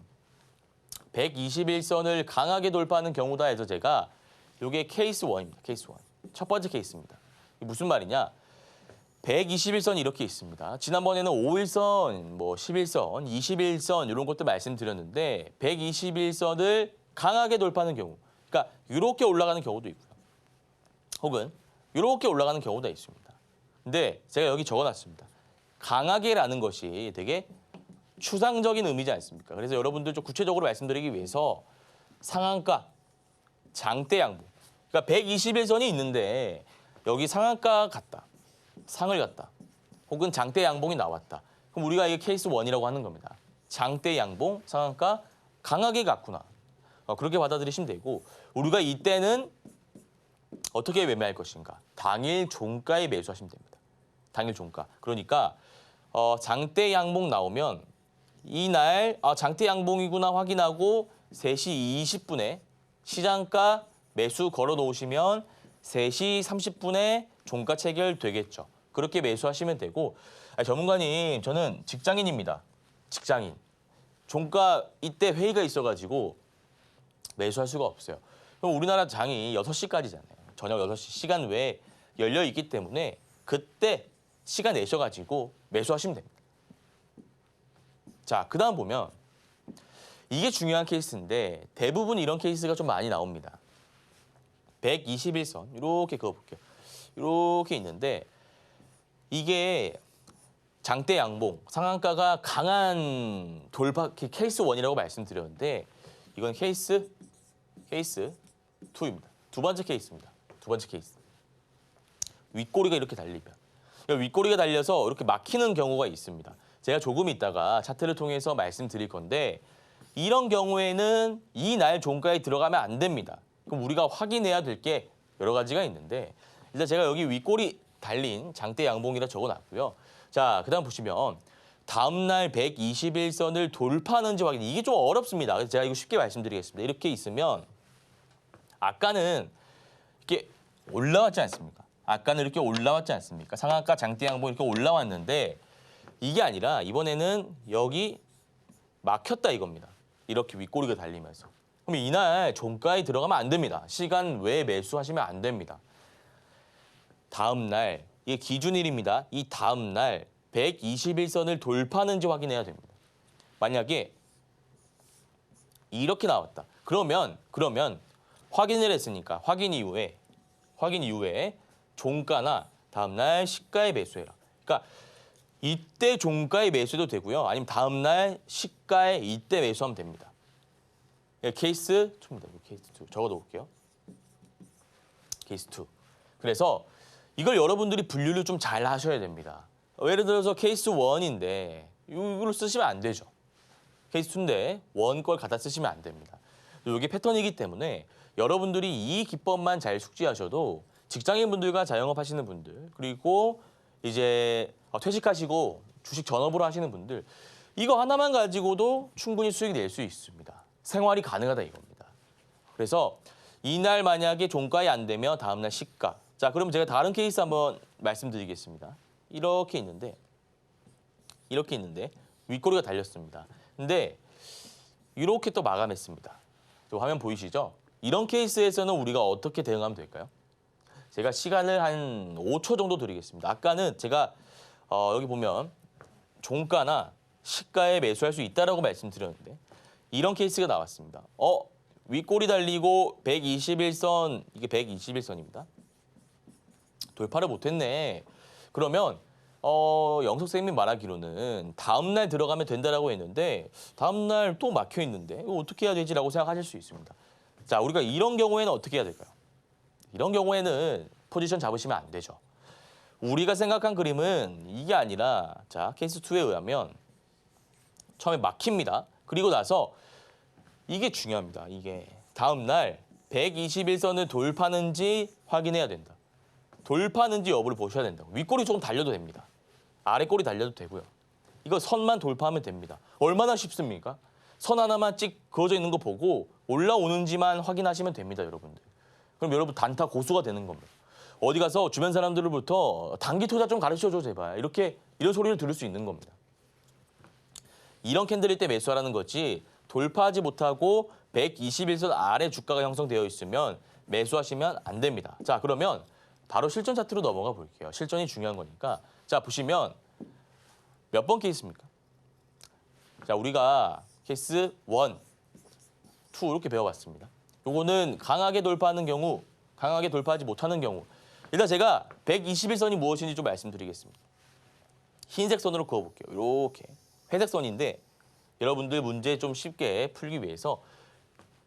Speaker 3: 121선을 강하게 돌파하는 경우다 해서 제가 요게 케이스 1입니다. 케이스 1. 첫 번째 케이스입니다. 이게 무슨 말이냐? 121선이 이렇게 있습니다. 지난번에는 5일선, 뭐 11선, 21선 이런 것들 말씀드렸는데 121선을 강하게 돌파하는 경우. 그러니까 이렇게 올라가는 경우도 있고요. 혹은 이렇게 올라가는 경우도 있습니다. 근데 제가 여기 적어놨습니다. 강하게라는 것이 되게 추상적인 의미지 않습니까? 그래서 여러분들 좀 구체적으로 말씀드리기 위해서 상한가, 장대 양봉. 그러니까 121선이 있는데 여기 상한가 갔다, 상을 갔다, 혹은 장대 양봉이 나왔다. 그럼 우리가 이게 케이스 1이라고 하는 겁니다. 장대 양봉, 상한가 강하게 갔구나. 그렇게 받아들이시면 되고 우리가 이때는 어떻게 매매할 것인가? 당일 종가에 매수하시면 됩니다. 당일 종가. 그러니까 장대 양봉 나오면 이날 장대 양봉이구나 확인하고 3시 20분에 시장가 매수 걸어 놓으시면 3시 30분에 종가 체결되겠죠. 그렇게 매수하시면 되고 전문가님 저는 직장인입니다. 직장인. 종가 이때 회의가 있어가지고 매수할 수가 없어요. 그럼 우리나라 장이 6시까지잖아요. 저녁 6시 시간 외에 열려 있기 때문에 그때 시간 내셔가지고 매수하시면 됩니다. 자, 그 다음 보면 이게 중요한 케이스인데 대부분 이런 케이스가 좀 많이 나옵니다. 121선 이렇게 그어볼게요. 이렇게 있는데 이게 장대 양봉, 상한가가 강한 돌파 케이스 1이라고 말씀드렸는데 이건 케이스 2입니다. 두 번째 케이스입니다. 두 번째 케이스. 윗꼬리가 이렇게 달리면 윗꼬리가 달려서 이렇게 막히는 경우가 있습니다. 제가 조금 있다가 차트를 통해서 말씀드릴 건데 이런 경우에는 이날 종가에 들어가면 안 됩니다. 그럼 우리가 확인해야 될 게 여러 가지가 있는데 일단 제가 여기 윗꼬리 달린 장대 양봉이라 적어놨고요. 자, 그 다음 보시면 다음 날 121선을 돌파하는지 확인. 이게 좀 어렵습니다. 그래서 제가 이거 쉽게 말씀드리겠습니다. 이렇게 있으면 아까는 이렇게 올라왔지 않습니까? 아까는 이렇게 올라왔지 않습니까? 상한가 장대 양봉 이렇게 올라왔는데 이게 아니라 이번에는 여기 막혔다 이겁니다. 이렇게 윗꼬리가 달리면서. 그럼 이날 종가에 들어가면 안 됩니다. 시간 외에 매수하시면 안 됩니다. 다음 날, 이게 기준일입니다. 이 다음 날 121선을 돌파하는지 확인해야 됩니다. 만약에 이렇게 나왔다. 그러면 확인을 했으니까 확인 이후에 종가나 다음 날 시가에 매수해라. 그러니까 이때 종가에 매수해도 되고요. 아니면 다음 날 시가에 이때 매수하면 됩니다. 케이스 2입니다. 케이스 2 적어 놓을게요. 케이스 2. 그래서 이걸 여러분들이 분류를 좀 잘 하셔야 됩니다. 예를 들어서 케이스 1인데 이걸 쓰시면 안 되죠. 케이스 2인데 원 걸 갖다 쓰시면 안 됩니다. 이게 패턴이기 때문에 여러분들이 이 기법만 잘 숙지하셔도 직장인분들과 자영업 하시는 분들 그리고 이제 퇴직하시고 주식 전업으로 하시는 분들 이거 하나만 가지고도 충분히 수익 낼 수 있습니다. 생활이 가능하다 이겁니다. 그래서 이날 만약에 종가에 안 되면 다음날 시가. 자, 그럼 제가 다른 케이스 한번 말씀드리겠습니다. 이렇게 있는데 윗꼬리가 달렸습니다. 근데 이렇게 또 마감했습니다. 화면 보이시죠? 이런 케이스에서는 우리가 어떻게 대응하면 될까요? 제가 시간을 한 5초 정도 드리겠습니다. 아까는 제가 여기 보면 종가나 시가에 매수할 수 있다라고 말씀드렸는데 이런 케이스가 나왔습니다. 윗꼬리 달리고 121선, 이게 121선입니다. 돌파를 못했네. 그러면 영석쌤이 말하기로는 다음날 들어가면 된다라고 했는데 다음날 또 막혀 있는데 이거 어떻게 해야 되지라고 생각하실 수 있습니다. 자, 우리가 이런 경우에는 어떻게 해야 될까요? 이런 경우에는 포지션 잡으시면 안 되죠. 우리가 생각한 그림은 이게 아니라 자, 케이스 2에 의하면 처음에 막힙니다. 그리고 나서 이게 중요합니다. 이게 다음날 121선을 돌파하는지 확인해야 된다. 돌파하는지 여부를 보셔야 된다. 윗꼬리 조금 달려도 됩니다. 아랫꼬리 달려도 되고요. 이거 선만 돌파하면 됩니다. 얼마나 쉽습니까? 선 하나만 찍 그어져 있는 거 보고 올라오는지만 확인하시면 됩니다, 여러분들. 그럼 여러분 단타 고수가 되는 겁니다. 어디 가서 주변 사람들로부터 단기 투자 좀 가르쳐줘 제발. 이런 소리를 들을 수 있는 겁니다. 이런 캔들일 때 매수하라는 거지 돌파하지 못하고 121선 아래 주가가 형성되어 있으면 매수하시면 안 됩니다. 자, 그러면 바로 실전 차트로 넘어가 볼게요. 실전이 중요한 거니까. 자, 보시면 몇 번 케이스입니까? 자, 우리가 케이스 1, 2 이렇게 배워봤습니다. 요거는 강하게 돌파하는 경우, 강하게 돌파하지 못하는 경우. 일단 제가 121선이 무엇인지 좀 말씀드리겠습니다. 흰색 선으로 그어볼게요. 이렇게 회색 선인데 여러분들 문제 좀 쉽게 풀기 위해서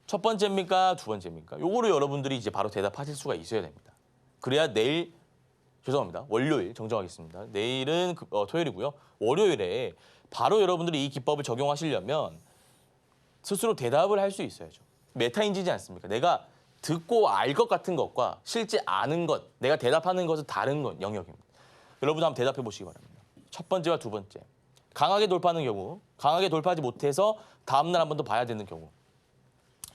Speaker 3: 첫 번째입니까? 두 번째입니까? 요거를 여러분들이 이제 바로 대답하실 수가 있어야 됩니다. 그래야 내일, 죄송합니다. 월요일 정정하겠습니다. 내일은 토요일이고요. 월요일에 바로 여러분들이 이 기법을 적용하시려면 스스로 대답을 할 수 있어야죠. 메타인지지 않습니까? 내가 듣고 알 것 같은 것과 실제 아는 것, 내가 대답하는 것은 다른 것, 영역입니다. 여러분 한번 대답해 보시기 바랍니다. 첫 번째와 두 번째. 강하게 돌파하는 경우, 강하게 돌파하지 못해서 다음날 한 번 더 봐야 되는 경우.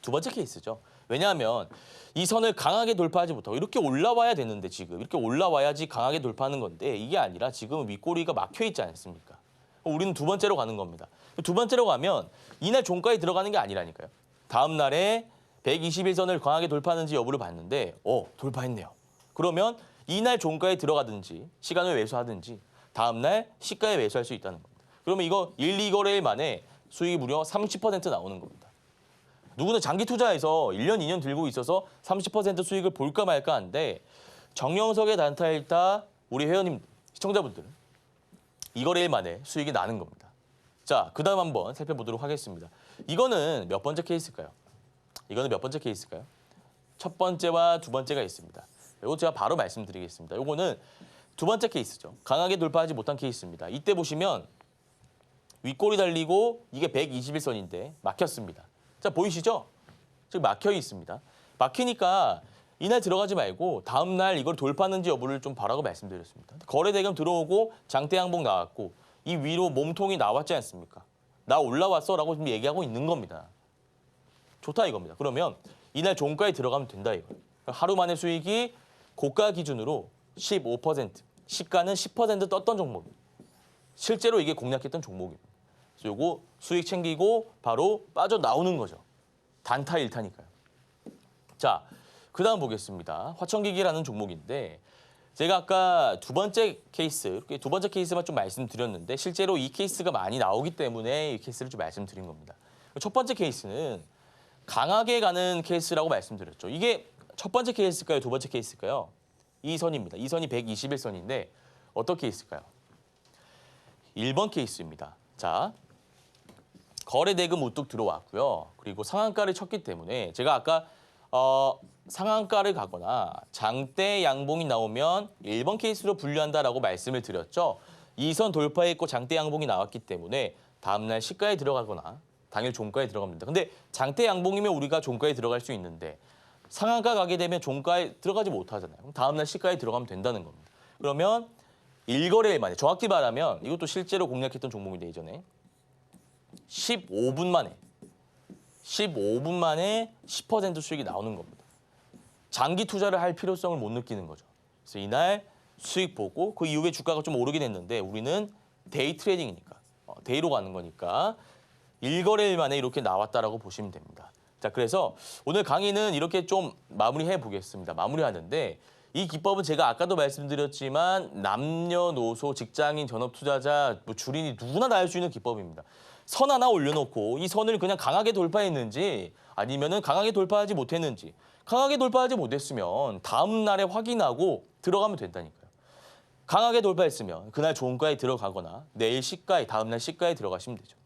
Speaker 3: 두 번째 케이스죠. 왜냐하면 이 선을 강하게 돌파하지 못하고 이렇게 올라와야 되는데 지금 이렇게 올라와야지 강하게 돌파하는 건데 이게 아니라 지금 윗꼬리가 막혀 있지 않습니까? 우리는 두 번째로 가는 겁니다. 두 번째로 가면 이날 종가에 들어가는 게 아니라니까요. 다음 날에 121선을 강하게 돌파하는지 여부를 봤는데 돌파했네요. 그러면 이날 종가에 들어가든지 시간을 매수하든지 다음 날 시가에 매수할 수 있다는 겁니다. 그러면 이거 1, 2거래일 만에 수익이 무려 30% 나오는 겁니다. 누구는 장기 투자해서 1년, 2년 들고 있어서 30% 수익을 볼까 말까 하는데 정영석의 단타일타 우리 회원님, 시청자분들은 이 거래일 만에 수익이 나는 겁니다. 자, 그 다음 한번 살펴보도록 하겠습니다. 이거는 몇 번째 케이스일까요? 첫 번째와 두 번째가 있습니다. 이거 제가 바로 말씀드리겠습니다. 이거는 두 번째 케이스죠. 강하게 돌파하지 못한 케이스입니다. 이때 보시면 윗꼬리 달리고 이게 121선인데 막혔습니다. 자, 보이시죠? 지금 막혀 있습니다. 막히니까 이날 들어가지 말고 다음 날 이걸 돌파하는지 여부를 좀 봐라고 말씀드렸습니다. 거래 대금 들어오고 장대 양봉 나왔고 이 위로 몸통이 나왔지 않습니까? 나 올라왔어라고 지금 얘기하고 있는 겁니다. 좋다 이겁니다. 그러면 이날 종가에 들어가면 된다 이거예요. 하루 만에 수익이 고가 기준으로 15%, 시가는 10% 떴던 종목입니다. 실제로 이게 공략했던 종목입니다. 그래서 요거 수익 챙기고 바로 빠져나오는 거죠. 단타 일타니까요. 자, 그 다음 보겠습니다. 화천기기라는 종목인데 제가 아까 두 번째 케이스만 좀 말씀드렸는데 실제로 이 케이스가 많이 나오기 때문에 이 케이스를 좀 말씀드린 겁니다. 첫 번째 케이스는 강하게 가는 케이스라고 말씀드렸죠. 이게 첫 번째 케이스일까요? 두 번째 케이스일까요? 이 선입니다. 이 선이 121선인데 어떤 케이스일까요? 1번 케이스입니다. 자, 거래 대금 우뚝 들어왔고요. 그리고 상한가를 쳤기 때문에 제가 아까 상한가를 가거나 장대 양봉이 나오면 1번 케이스로 분류한다라고 말씀을 드렸죠. 이 선 돌파했고 장대 양봉이 나왔기 때문에 다음날 시가에 들어가거나 당일 종가에 들어갑니다. 근데 장대 양봉이면 우리가 종가에 들어갈 수 있는데 상한가 가게 되면 종가에 들어가지 못하잖아요. 그럼 다음날 시가에 들어가면 된다는 겁니다. 그러면 1거래일 만에, 정확히 말하면 이것도 실제로 공략했던 종목인데 예전에 15분 만에 15분 만에 10% 수익이 나오는 겁니다. 장기 투자를 할 필요성을 못 느끼는 거죠. 그래서 이날 수익 보고 그 이후에 주가가 좀 오르긴 했는데 우리는 데이 트레이딩이니까 데이로 가는 거니까 일거래일 만에 이렇게 나왔다라고 보시면 됩니다. 자, 그래서 오늘 강의는 이렇게 좀 마무리해 보겠습니다. 마무리하는데 이 기법은 제가 아까도 말씀드렸지만 남녀노소, 직장인, 전업 투자자, 뭐 주린이 누구나 다 할 수 있는 기법입니다. 선 하나 올려놓고 이 선을 그냥 강하게 돌파했는지 아니면은 강하게 돌파하지 못했는지 강하게 돌파하지 못했으면 다음 날에 확인하고 들어가면 된다니까요. 강하게 돌파했으면 그날 종가에 들어가거나 내일 시가에 다음 날 시가에 들어가시면 되죠.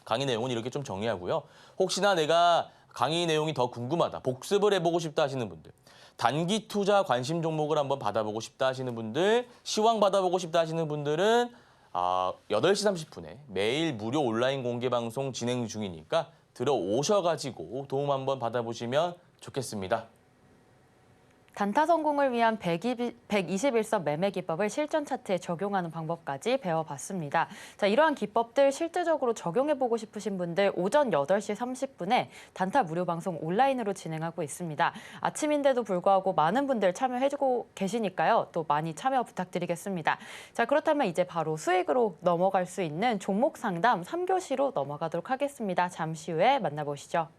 Speaker 3: 강의 내용은 이렇게 좀 정리하고요. 혹시나 내가 강의 내용이 더 궁금하다, 복습을 해보고 싶다 하시는 분들, 단기 투자 관심 종목을 한번 받아보고 싶다 하시는 분들, 시황 받아보고 싶다 하시는 분들은 8시 30분에 매일 무료 온라인 공개 방송 진행 중이니까 들어오셔가지고 도움 한번 받아보시면 좋겠습니다.
Speaker 2: 단타 성공을 위한 121선 매매 기법을 실전 차트에 적용하는 방법까지 배워봤습니다. 자, 이러한 기법들 실제적으로 적용해보고 싶으신 분들 오전 8시 30분에 단타 무료 방송 온라인으로 진행하고 있습니다. 아침인데도 불구하고 많은 분들 참여해주고 계시니까요. 또 많이 참여 부탁드리겠습니다. 자, 그렇다면 이제 바로 수익으로 넘어갈 수 있는 종목 상담 3교시로 넘어가도록 하겠습니다. 잠시 후에 만나보시죠.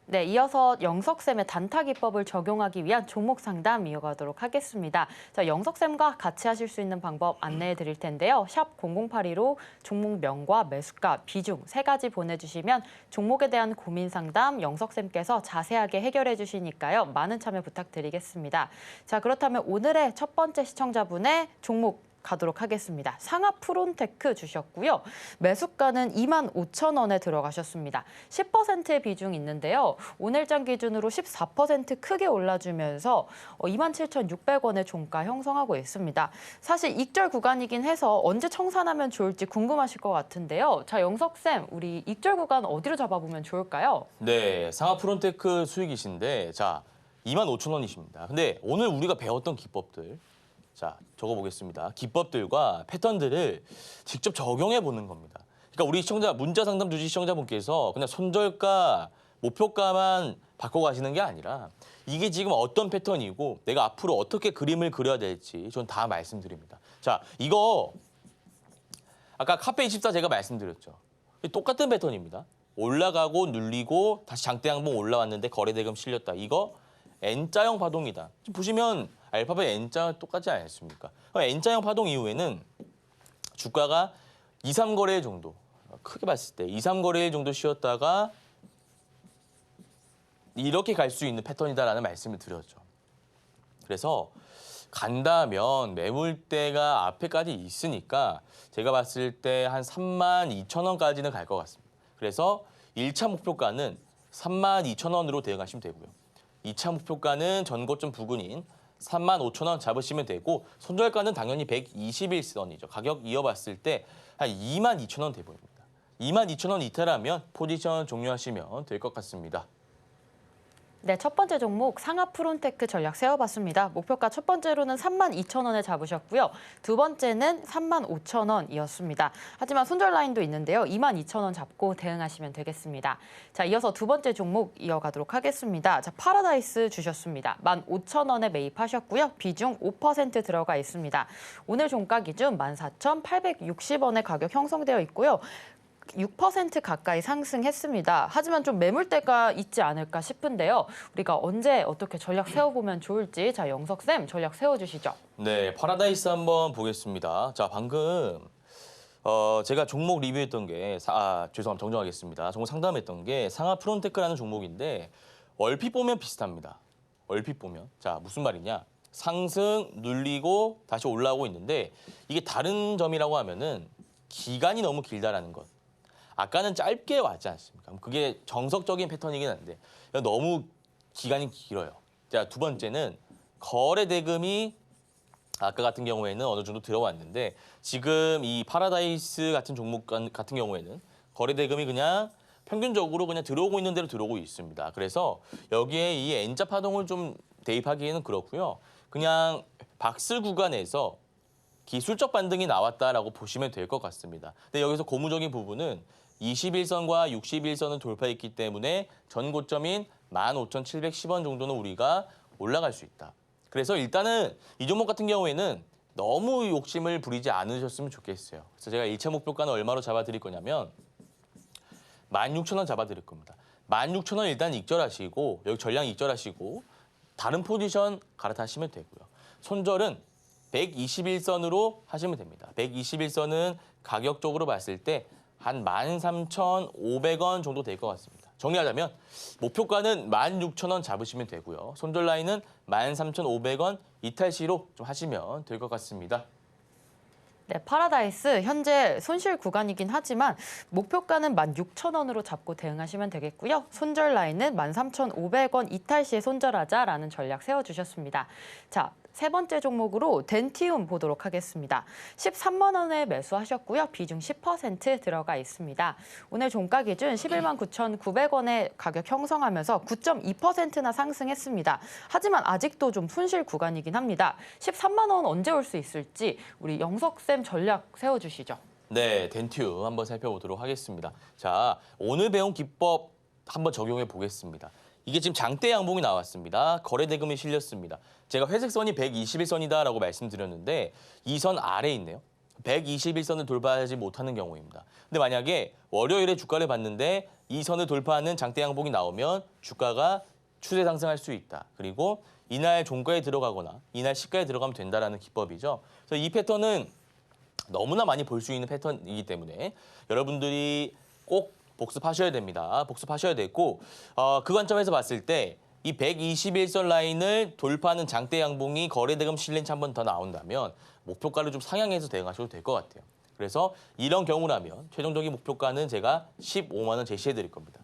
Speaker 2: 네, 이어서 영석쌤의 단타 기법을 적용하기 위한 종목 상담 이어가도록 하겠습니다. 자, 영석쌤과 같이 하실 수 있는 방법 안내해 드릴 텐데요. 샵 0082로 종목명과 매수가, 비중 3가지 보내주시면 종목에 대한 고민 상담 영석쌤께서 자세하게 해결해 주시니까요. 많은 참여 부탁드리겠습니다. 자, 그렇다면 오늘의 첫 번째 시청자분의 종목 가도록 하겠습니다. 상하 프론테크 주셨고요. 매수가는 25,000원에 들어가셨습니다. 10%의 비중이 있는데요. 오늘장 기준으로 14% 크게 올라주면서 27,600원의 종가 형성하고 있습니다. 사실 익절 구간이긴 해서 언제 청산하면 좋을지 궁금하실 것 같은데요. 자, 영석쌤, 우리 익절 구간 어디로 잡아보면 좋을까요?
Speaker 3: 네, 상하 프론테크 수익이신데 자, 25,000원이십니다. 근데 오늘 우리가 배웠던 기법들 자, 적어보겠습니다. 기법들과 패턴들을 직접 적용해 보는 겁니다. 그러니까 우리 시청자, 문자 상담 주시 시청자분께서 그냥 손절가, 목표가만 바꿔가시는 게 아니라 이게 지금 어떤 패턴이고 내가 앞으로 어떻게 그림을 그려야 될지 전 다 말씀드립니다. 자, 이거 아까 카페24 제가 말씀드렸죠. 똑같은 패턴입니다. 올라가고 눌리고 다시 장대 양봉 올라왔는데 거래대금 실렸다. 이거 N자형 파동이다. 지금 보시면 알파벳 N자 똑같지 않습니까? N자형 파동 이후에는 주가가 2, 3거래일 정도, 크게 봤을 때 2, 3거래일 정도 쉬었다가 이렇게 갈 수 있는 패턴이다라는 말씀을 드렸죠. 그래서 간다면 매물대가 앞에까지 있으니까 제가 봤을 때 한 32,000원까지는 갈 것 같습니다. 그래서 1차 목표가는 32,000원으로 대응하시면 되고요. 2차 목표가는 전고점 부근인 35,000원 잡으시면 되고 손절가는 당연히 121선이죠. 가격 이어봤을 때 한 22,000원 돼 보입니다. 22,000원 이탈하면 포지션 종료하시면 될 것 같습니다.
Speaker 2: 네, 첫 번째 종목 상하 프론테크 전략 세워봤습니다. 목표가 첫 번째로는 32,000원에 잡으셨고요. 두 번째는 35,000원이었습니다. 하지만 손절 라인도 있는데요. 22,000원 잡고 대응하시면 되겠습니다. 자, 이어서 두 번째 종목 이어가도록 하겠습니다. 자, 파라다이스 주셨습니다. 15,000원에 매입하셨고요. 비중 5% 들어가 있습니다. 오늘 종가 기준 14,860원의 가격 형성되어 있고요. 6% 가까이 상승했습니다. 하지만 좀 매물대가 있지 않을까 싶은데요. 우리가 언제 어떻게 전략 세워보면 좋을지 자, 영석쌤 전략 세워주시죠.
Speaker 3: 네, 파라다이스 한번 보겠습니다. 자, 방금 제가 종목 리뷰했던 게 죄송합니다. 정정하겠습니다. 종목 상담했던 게 상하 프론테크라는 종목인데 얼핏 보면 비슷합니다. 얼핏 보면. 자, 무슨 말이냐. 상승, 눌리고 다시 올라오고 있는데 이게 다른 점이라고 하면은 기간이 너무 길다라는 것. 아까는 짧게 왔지 않습니까? 그게 정석적인 패턴이긴 한데 너무 기간이 길어요. 자, 두 번째는 거래 대금이 아까 같은 경우에는 어느 정도 들어왔는데 지금 이 파라다이스 같은 종목 같은 경우에는 거래 대금이 그냥 평균적으로 그냥 들어오고 있는 대로 들어오고 있습니다. 그래서 여기에 이 N자 파동을 좀 대입하기에는 그렇고요. 그냥 박스 구간에서 기술적 반등이 나왔다라고 보시면 될 것 같습니다. 근데 여기서 고무적인 부분은 21선과 61선을 돌파했기 때문에 전 고점인 15,710원 정도는 우리가 올라갈 수 있다. 그래서 일단은 이 종목 같은 경우에는 너무 욕심을 부리지 않으셨으면 좋겠어요. 그래서 제가 1차 목표가는 얼마로 잡아드릴 거냐면 16,000원 잡아드릴 겁니다. 16,000원 일단 익절하시고 여기 전량 익절하시고 다른 포지션 갈아타시면 되고요. 손절은 121선으로 하시면 됩니다. 121선은 가격적으로 봤을 때 한 13,500원 정도 될 것 같습니다. 정리하자면 목표가는 16,000원 잡으시면 되고요. 손절 라인은 13,500원 이탈 시로 좀 하시면 될 것 같습니다.
Speaker 2: 네, 파라다이스 현재 손실 구간이긴 하지만 목표가는 16,000원으로 잡고 대응하시면 되겠고요. 손절 라인은 13,500원 이탈 시에 손절하자라는 전략 세워주셨습니다. 자, 세 번째 종목으로 덴티움 보도록 하겠습니다. 13만 원에 매수하셨고요. 비중 10% 들어가 있습니다. 오늘 종가 기준 11만 9,900원에 가격 형성하면서 9.2%나 상승했습니다. 하지만 아직도 좀 손실 구간이긴 합니다. 13만 원 언제 올 수 있을지 우리 영석쌤 전략 세워주시죠.
Speaker 3: 네, 덴티움 한번 살펴보도록 하겠습니다. 자, 오늘 배운 기법 한번 적용해 보겠습니다. 이게 지금 장대 양봉이 나왔습니다. 거래 대금이 실렸습니다. 제가 회색 선이 121선이다라고 말씀드렸는데 이 선 아래에 있네요. 121선을 돌파하지 못하는 경우입니다. 근데 만약에 월요일에 주가를 봤는데 이 선을 돌파하는 장대 양봉이 나오면 주가가 추세 상승할 수 있다. 그리고 이날 종가에 들어가거나 이날 시가에 들어가면 된다라는 기법이죠. 그래서 이 패턴은 너무나 많이 볼 수 있는 패턴이기 때문에 여러분들이 꼭 복습하셔야 됩니다. 복습하셔야 되고 그 관점에서 봤을 때 이 121선 라인을 돌파하는 장대 양봉이 거래 대금 실린치 한 번 더 나온다면 목표가를 좀 상향해서 대응하셔도 될 것 같아요. 그래서 이런 경우라면 최종적인 목표가는 제가 15만 원 제시해 드릴 겁니다.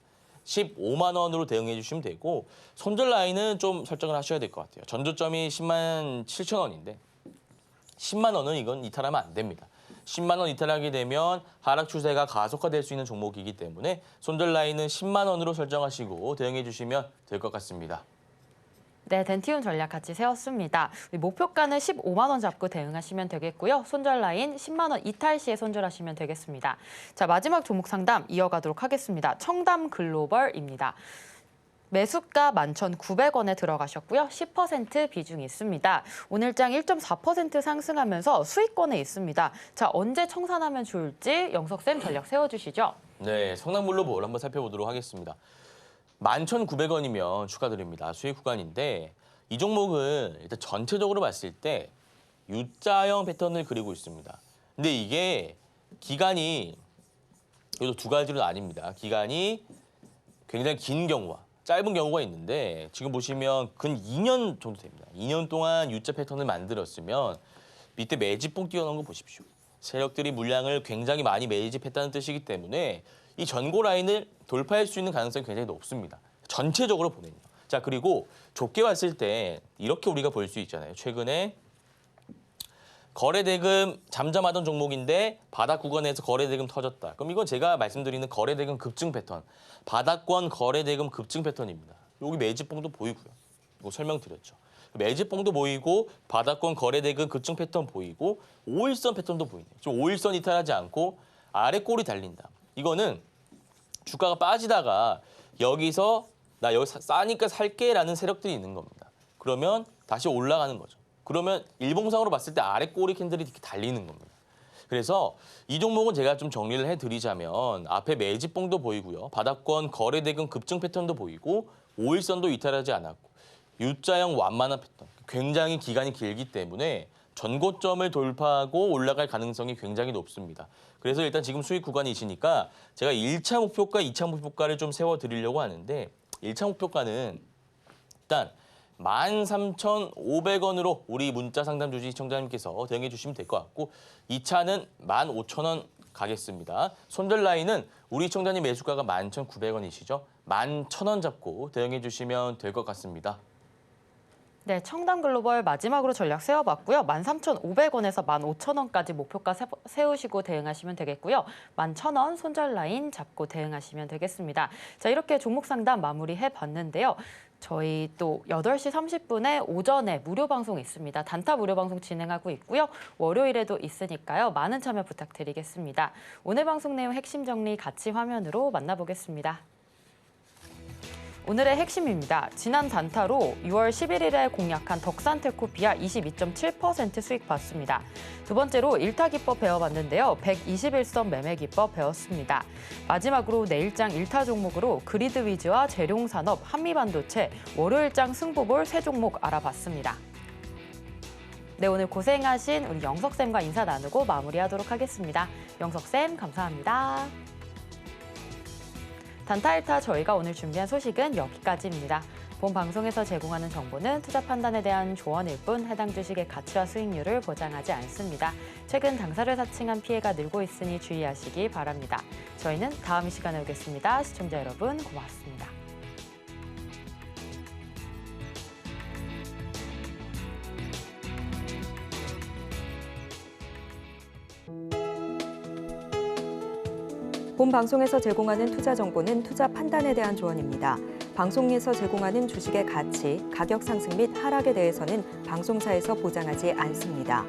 Speaker 3: 15만 원으로 대응해 주시면 되고 손절 라인은 좀 설정을 하셔야 될 것 같아요. 전저점이 10만 7천 원인데 10만 원은 이건 이탈하면 안 됩니다. 10만 원 이탈하게 되면 하락 추세가 가속화될 수 있는 종목이기 때문에 손절 라인은 10만 원으로 설정하시고 대응해 주시면 될 것 같습니다.
Speaker 2: 네, 덴티움 전략 같이 세웠습니다. 목표가는 15만 원 잡고 대응하시면 되겠고요. 손절 라인 10만 원 이탈 시에 손절하시면 되겠습니다. 자, 마지막 종목 상담 이어가도록 하겠습니다. 청담 글로벌입니다. 매수가 11,900원에 들어가셨고요. 10% 비중이 있습니다. 오늘장 1.4% 상승하면서 수익권에 있습니다. 자, 언제 청산하면 좋을지 영석쌤 전략 세워주시죠.
Speaker 3: 네, 성남글로벌 한번 살펴보도록 하겠습니다. 11,900원이면 축하드립니다. 수익 구간인데 이 종목은 일단 전체적으로 봤을 때 U자형 패턴을 그리고 있습니다. 근데 이게 기간이 이것도 두 가지로 나뉩니다. 기간이 굉장히 긴 경우와 짧은 경우가 있는데 지금 보시면 근 2년 정도 됩니다. 2년 동안 U자 패턴을 만들었으면 밑에 매집봉 띄워놓은 거 보십시오. 세력들이 물량을 굉장히 많이 매집했다는 뜻이기 때문에 이 전고 라인을 돌파할 수 있는 가능성이 굉장히 높습니다. 전체적으로 보면요. 자, 그리고 좁게 봤을 때 이렇게 우리가 볼 수 있잖아요. 최근에 거래 대금 잠잠하던 종목인데 바닥 구간에서 거래 대금 터졌다. 그럼 이건 제가 말씀드리는 거래 대금 급증 패턴, 바닥권 거래 대금 급증 패턴입니다. 여기 매집봉도 보이고요. 이거 설명드렸죠. 매집봉도 보이고 바닥권 거래 대금 급증 패턴 보이고 5일선 패턴도 보이네요. 지금 5일선 이탈하지 않고 아래 꼬리 달린다. 이거는 주가가 빠지다가 여기서 나 여기 싸니까 살게라는 세력들이 있는 겁니다. 그러면 다시 올라가는 거죠. 그러면 일봉상으로 봤을 때 아래 꼬리 캔들이 이렇게 달리는 겁니다. 그래서 이 종목은 제가 좀 정리를 해드리자면 앞에 매집봉도 보이고요. 바닥권 거래 대금 급증 패턴도 보이고 5일선도 이탈하지 않았고 U자형 완만한 패턴. 굉장히 기간이 길기 때문에 전고점을 돌파하고 올라갈 가능성이 굉장히 높습니다. 그래서 일단 지금 수익 구간이시니까 제가 1차 목표가, 2차 목표가를 좀 세워드리려고 하는데 1차 목표가는 일단 13,500원으로 우리 문자 상담 주시 시청자님께서 대응해 주시면 될 것 같고 2차는 15,000원 가겠습니다. 손절 라인은 우리 시청자님 매수가가 11,900원이시죠? 11,000원 잡고 대응해 주시면 될 것 같습니다.
Speaker 2: 네, 청담글로벌 마지막으로 전략 세워봤고요. 13,500원에서 15,000원까지 목표가 세우시고 대응하시면 되겠고요. 11,000원 손절 라인 잡고 대응하시면 되겠습니다. 자, 이렇게 종목 상담 마무리해봤는데요. 저희 또 8시 30분에 오전에 무료 방송 있습니다. 단타 무료 방송 진행하고 있고요. 월요일에도 있으니까요. 많은 참여 부탁드리겠습니다. 오늘 방송 내용 핵심 정리 같이 화면으로 만나보겠습니다. 오늘의 핵심입니다. 지난 단타로 6월 11일에 공략한 덕산테코피아 22.7% 수익 봤습니다. 두 번째로 일타기법 배워봤는데요. 121선 매매기법 배웠습니다. 마지막으로 내일장 일타 종목으로 그리드 위즈와 재룡산업, 한미반도체, 월요일장 승부볼 세 종목 알아봤습니다. 네, 오늘 고생하신 우리 영석쌤과 인사 나누고 마무리하도록 하겠습니다. 영석쌤 감사합니다. 단타 1타 저희가 오늘 준비한 소식은 여기까지입니다. 본 방송에서 제공하는 정보는 투자 판단에 대한 조언일 뿐 해당 주식의 가치와 수익률을 보장하지 않습니다. 최근 당사를 사칭한 피해가 늘고 있으니 주의하시기 바랍니다. 저희는 다음 이 시간에 오겠습니다. 시청자 여러분 고맙습니다.
Speaker 1: 본 방송에서 제공하는 투자 정보는 투자 판단에 대한 조언입니다. 방송에서 제공하는 주식의 가치, 가격 상승 및 하락에 대해서는 방송사에서 보장하지 않습니다.